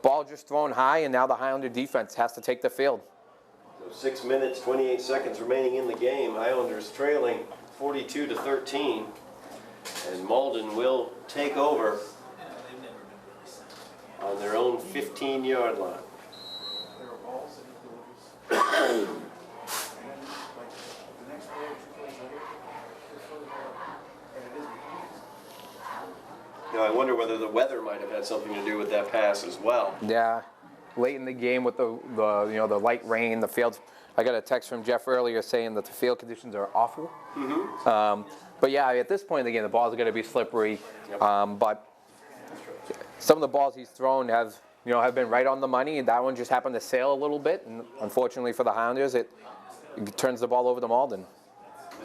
ball just thrown high, and now the Highlander defense has to take the field. 6 minutes, 28 seconds remaining in the game. Highlanders trailing 42-13. And Malden will take over on their own 15-yard line. Now I wonder whether the weather might have had something to do with that pass as well. Yeah, late in the game with the light rain, the fields. I got a text from Jeff earlier saying that the field conditions are awful. But yeah, at this point in the game, the balls are going to be slippery. Yep. But some of the balls he's thrown have been right on the money. That one just happened to sail a little bit, and unfortunately for the Highlanders, it turns the ball over to Malden.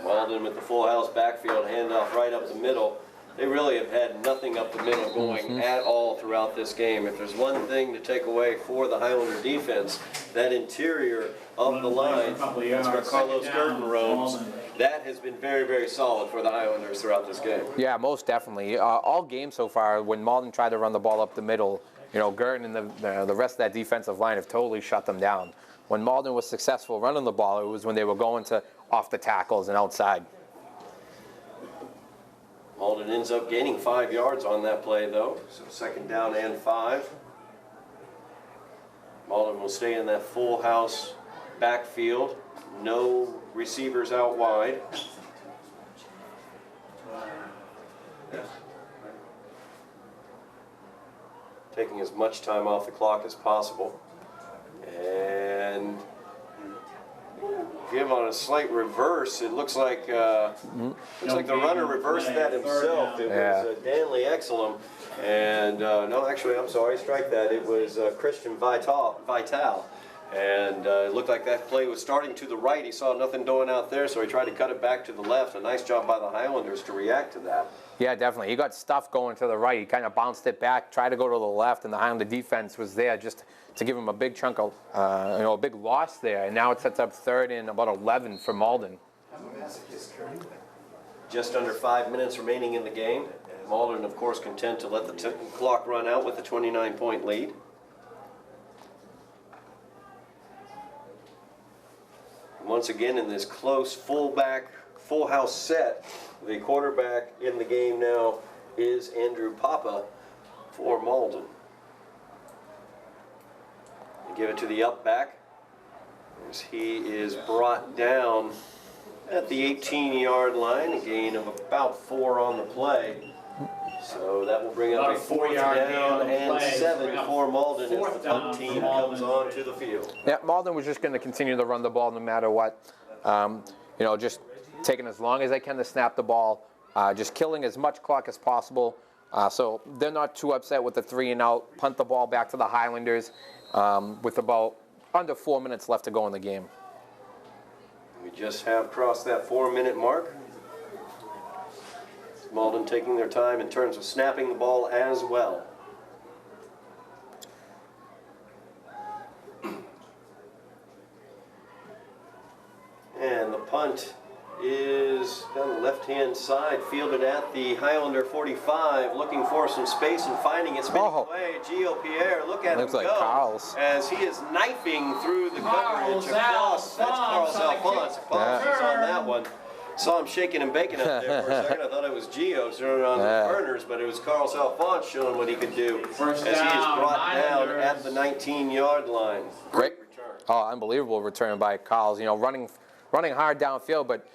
Malden with the full house backfield handoff right up the middle. They really have had nothing up the middle going at all throughout this game. If there's one thing to take away for the Highlander defense, that interior of the line, that's where Carlos Gurdon roams, that has been very, very solid for the Highlanders throughout this game. Yeah, most definitely. All game so far, when Malden tried to run the ball up the middle, Gurdon and the rest of that defensive line have totally shut them down. When Malden was successful running the ball, it was when they were going to off the tackles and outside. Malden ends up gaining 5 yards on that play, though. So 2nd down and 5. Malden will stay in that full house backfield. No receivers out wide. Taking as much time off the clock as possible. And give on a slight reverse. It looks like the runner reversed that himself. It was Danley Exelum. And no, actually, I'm sorry, strike that. It was Christian Vital. And it looked like that play was starting to the right. He saw nothing going out there, so he tried to cut it back to the left. A nice job by the Highlanders to react to that. Yeah, definitely. He got stuff going to the right. He kind of bounced it back, tried to go to the left, and the Highlander defense was there just to give him a big chunk of, a big loss there. And now it sets up 3rd and about 11 for Malden. Just under 5 minutes remaining in the game. Malden, of course, content to let the clock run out with a 29-point lead. Once again, in this close full house set, the quarterback in the game now is Andrew Papa for Malden. They give it to the up back as he is brought down at the 18-yard line, a gain of about 4 on the play. So that will bring up a 4th down and 7 for Malden as the punt team comes onto the field. Yeah, Malden was just going to continue to run the ball no matter what. Just taking as long as they can to snap the ball, just killing as much clock as possible. So they're not too upset with the 3 and out. Punt the ball back to the Highlanders with about under 4 minutes left to go in the game. We just have crossed that 4-minute mark. Malden taking their time in terms of snapping the ball as well. And the punt is down the left-hand side, fielded at the Highlander 45, looking for some space and finding it, spinning away. Gio Pierre, look at him Looks like go Carl's. as he is knifing through the coverage across. That's Carl's Alphonse. Apologies on that one. Saw him shaking and baking up there for a second. I thought it was Gio throwing on the burners, but it was Carlos Alphonse showing what he could do as he is brought down at the 19-yard line. Great return. Oh, unbelievable return by Carl's. Running hard downfield, but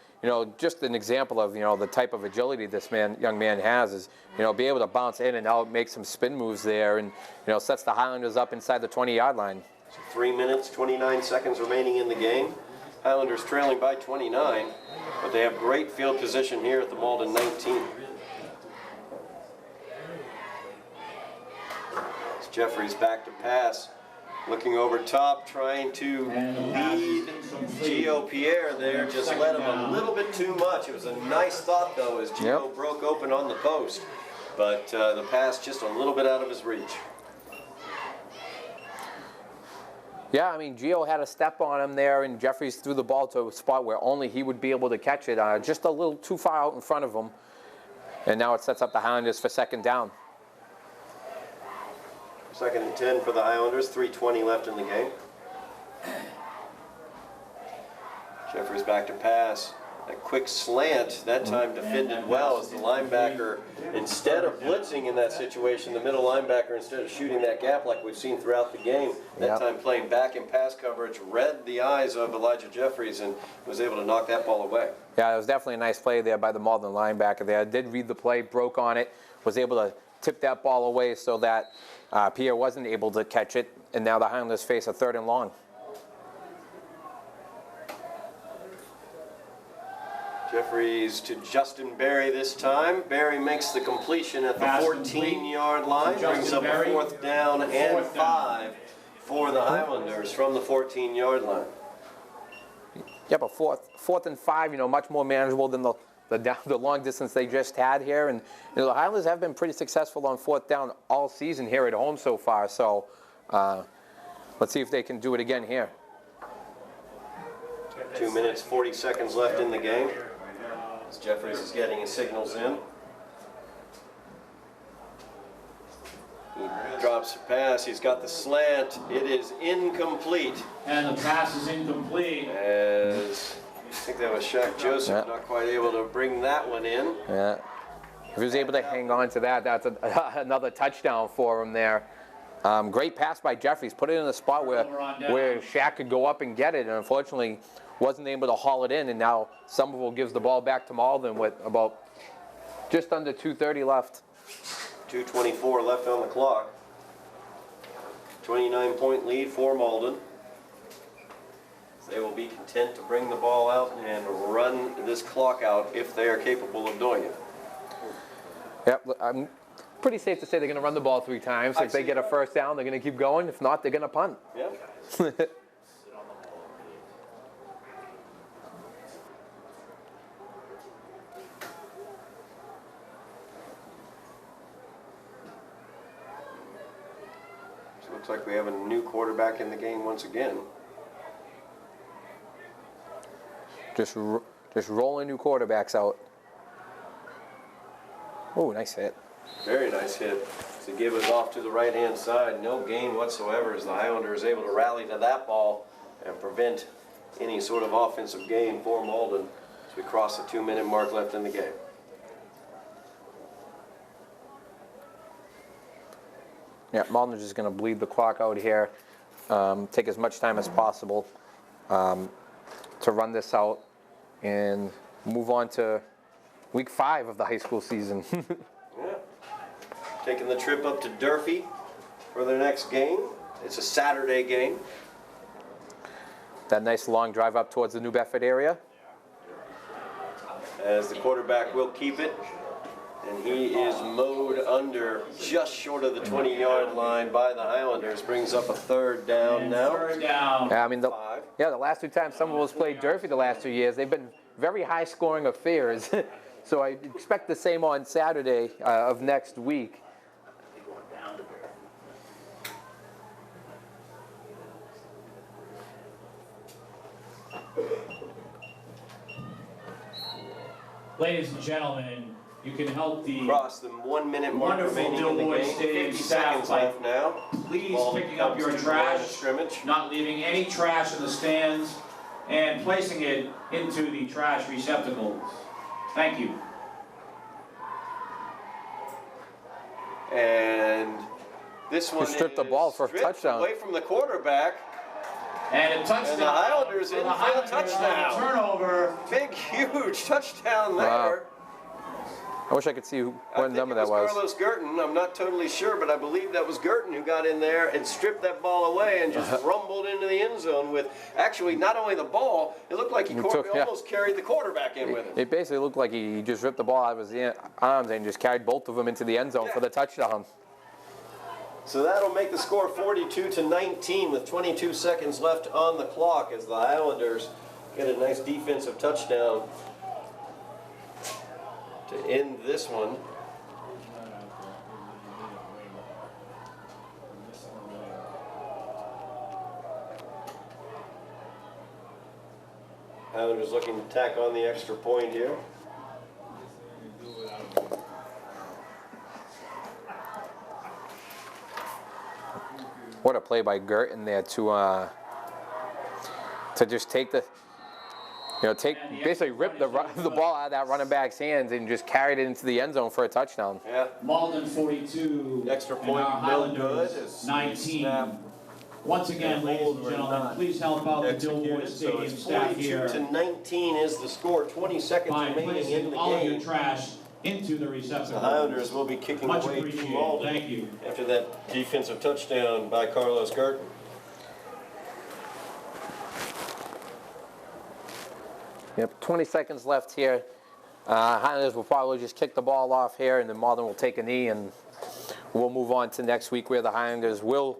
just an example of the type of agility this young man has is be able to bounce in and out, make some spin moves there, and sets the Highlanders up inside the 20-yard line. 3 minutes, 29 seconds remaining in the game. Highlanders trailing by 29, but they have great field position here at the Malden 19. It's Jeffries back to pass. Looking over top, trying to And the pass is lead incomplete. Gio Pierre there, just let him a little bit too much. It was a nice thought though as Gio broke open on the post, but the pass just a little bit out of his reach. Yeah, I mean, Gio had a step on him there, and Jeffries threw the ball to a spot where only he would be able to catch it, just a little too far out in front of him. And now it sets up the Highlanders for second down. 2nd and 10 for the Highlanders, 3:20 left in the game. Jeffries back to pass. A quick slant, that time defended well as the linebacker, instead of blitzing in that situation, the middle linebacker, instead of shooting that gap like we've seen throughout the game, that time playing back in pass coverage, read the eyes of Elijah Jeffries and was able to knock that ball away. Yeah, it was definitely a nice play there by the Malden linebacker there. Did read the play, broke on it, was able to tip that ball away so that Pierre wasn't able to catch it, and now the Highlanders face a 3rd and long. Jeffries to Justin Berry this time. Berry makes the completion at the 14-yard line, brings up a 4th down and 5 for the Highlanders from the 14-yard line. Yeah, but fourth and 5, much more manageable than the long distance they just had here. And the Highlanders have been pretty successful on 4th down all season here at home so far. So let's see if they can do it again here. 2 minutes, 40 seconds left in the game. As Jeffries is getting his signals in. He drops a pass, he's got the slant, it is incomplete. And the pass is incomplete. As I think that was Shaq Joseph, not quite able to bring that one in. Yeah. If he was able to hang on to that, that's another touchdown for him there. Great pass by Jeffries. Put it in a spot where Shaq could go up and get it, and unfortunately wasn't able to haul it in. And now Somerville gives the ball back to Malden with about just under 2:30 left. 2:24 left on the clock. 29-point lead for Malden. They will be content to bring the ball out and run this clock out if they are capable of doing it. Yep, I'm pretty safe to say they're going to run the ball 3 times. If they get a 1st down, they're going to keep going. If not, they're going to punt. Yep. So it looks like we have a new quarterback in the game once again. Just rolling new quarterbacks out. Oh, nice hit. Very nice hit. To give us off to the right-hand side. No gain whatsoever as the Highlander is able to rally to that ball and prevent any sort of offensive gain for Malden as we cross the 2-minute mark left in the game. Yeah, Malden's just going to bleed the clock out here. Take as much time as possible to run this out and move on to week 5 of the high school season. Yeah. Taking the trip up to Durfee for their next game. It's a Saturday game. That nice long drive up towards the New Bedford area. As the quarterback will keep it. And he is mowed under just short of the 20-yard line by the Highlanders. Brings up a 3rd down And now. 3rd down. Yeah, I mean, the last 2 times Somerville's played Durfee the last 2 years, they've been very high-scoring affairs. So I expect the same on Saturday of next week. Ladies and gentlemen, you can help the Across the 1-minute mark wonderful remaining in the Billboard game. Stadium 50 staff seconds by left now. please Ball picking up comes your to the line of trash, scrimmage. not leaving any trash in the stands, and placing it into the trash receptacles. Thank you. And this one stripped the ball for a stripped touchdown. away from the quarterback. And a touchdown. And the Highlanders for in the for the Highlanders on touchdown. the turnover. Big, huge touchdown there. Wow. I wish I could see what number that was. Carlos Girton. I'm not totally sure, but I believe that was Girton who got in there and stripped that ball away and just rumbled into the end zone with actually not only the ball, it looked like he almost carried the quarterback in with him. It basically looked like he just ripped the ball out of his arms and just carried both of them into the end zone for the touchdown. So that'll make the score 42-19 with 22 seconds left on the clock as the Highlanders get a nice defensive touchdown to end this one. Highlanders looking to tack on the extra point here. What a play by Gerton there to just take the, basically rip the ball out of that running back's hands and just carried it into the end zone for a touchdown. Yeah. Malden 42. Extra and point, our no Highlanders good. It's 19. snap. Once again, ladies and gentlemen, please help out the Dilboy Executed, so Stadium it's staff here 42-19 is the score. 20 seconds by remaining in placing the all of your game. trash into the receptacle. The Highlanders will be kicking Much away to appreciated. Malden Thank you. after that defensive touchdown by Carlos Gerton. Yep, 20 seconds left here. Highlanders will probably just kick the ball off here, and then Malden will take a knee, and we'll move on to next week where the Highlanders will,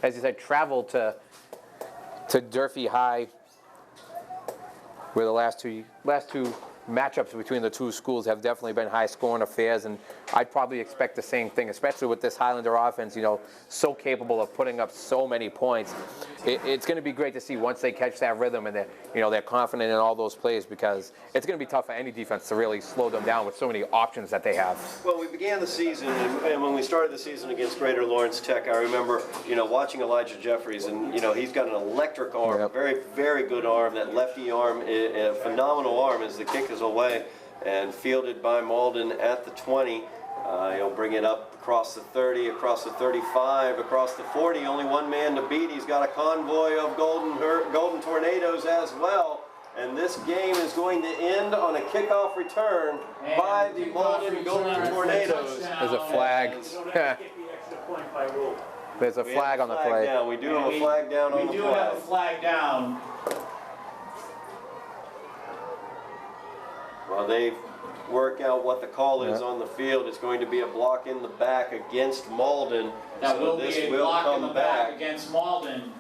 as you said, travel to Durfee High, where the last two matchups between the two schools have definitely been high-scoring affairs, and I'd probably expect the same thing, especially with this Highlander offense, so capable of putting up so many points. It's going to be great to see once they catch that rhythm and they're confident in all those plays, because it's going to be tough for any defense to really slow them down with so many options that they have. Well, we began the season, and when we started the season against Greater Lawrence Tech, I remember, watching Elijah Jeffries, and, he's got an electric arm, Yep. very, very good arm. That lefty arm, a phenomenal arm as the kick is away and fielded by Malden at the 20. He'll bring it up across the 30, across the 35, across the 40. Only one man to beat. He's got a convoy of Golden Tornadoes as well. And this game is going to end on a kickoff return by the Malden Golden Tornadoes. There's a flag. You don't have to get the extra point by rule. There's a flag on the play. Down. We do have a flag down on the play. We do have a flag down. While they work out what the call is on the field, it's going to be a block in the back against Malden. That so will this be a will block in come the back against Malden.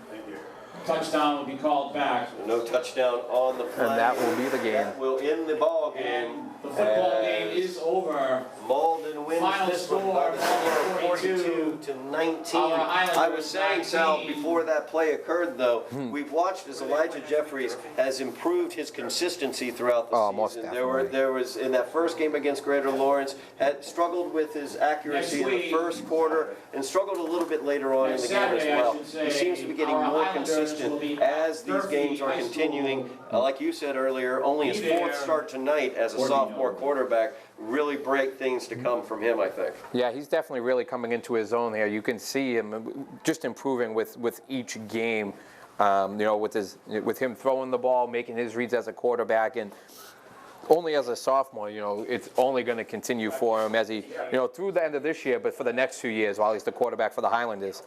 Touchdown will be called back. No touchdown on the play. And that will be the game. That will end the ball game. And the football game is over. Malden wins Final this one by the score of 42-19. Our Highlanders I was saying, 19. Sal, before that play occurred, though, we've watched as Elijah Jeffries has improved his consistency throughout the Most season. definitely. There was in that first game against Greater Lawrence, had struggled with his accuracy in the first quarter and struggled a little bit later on in the game as Saturday, I well. should say, He seems to be getting our more Highlanders consistent will be as these Durfee games are High School. continuing. Like you said earlier, only his Be fourth there. start tonight as a Or be sophomore known. quarterback. Really break things to come from him, I think. Yeah, he's definitely really coming into his own here. You can see him just improving with each game. With him throwing the ball, making his reads as a quarterback, and only as a sophomore, it's only going to continue for him as he, through the end of this year, but for the next 2 years while he's the quarterback for the Highlanders.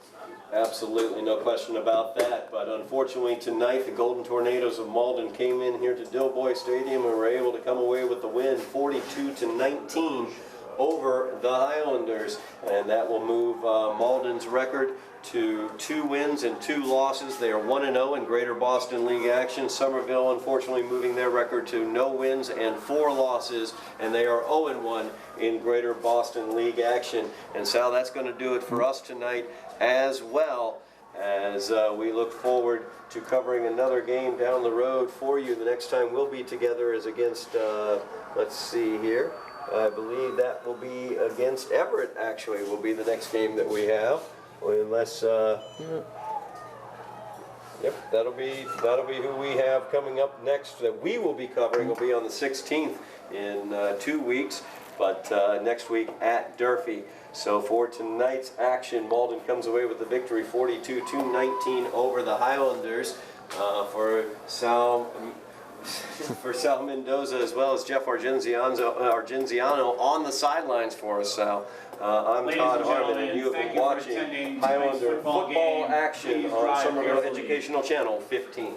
Absolutely, no question about that. But unfortunately tonight, the Golden Tornadoes of Malden came in here to Dilboy Stadium and were able to come away with the win, 42-19 over the Highlanders. And that will move Malden's record to 2 wins and 2 losses. They are 1-0 in Greater Boston League action. Somerville, unfortunately, moving their record to no wins and 4 losses, and they are 0-1 in Greater Boston League action. And Sal, that's going to do it for us tonight, as well as we look forward to covering another game down the road for you. The next time we'll be together is against, let's see here, I believe that will be against Everett, actually, will be the next game that we have. Unless, yep, that'll be who we have coming up next that we will be covering. Will be on the 16th in 2 weeks, but next week at Durfee. So for tonight's action, Malden comes away with the victory, 42-19 over the Highlanders. For Sal Mendonça, as well as Jeff Argenziano on the sidelines for us, Sal. I'm Ladies Todd and Harmon, gentlemen, and you have thank been you for watching attending tonight's Highlander football football game. action Please on drive Somerville carefully. Educational Channel 15.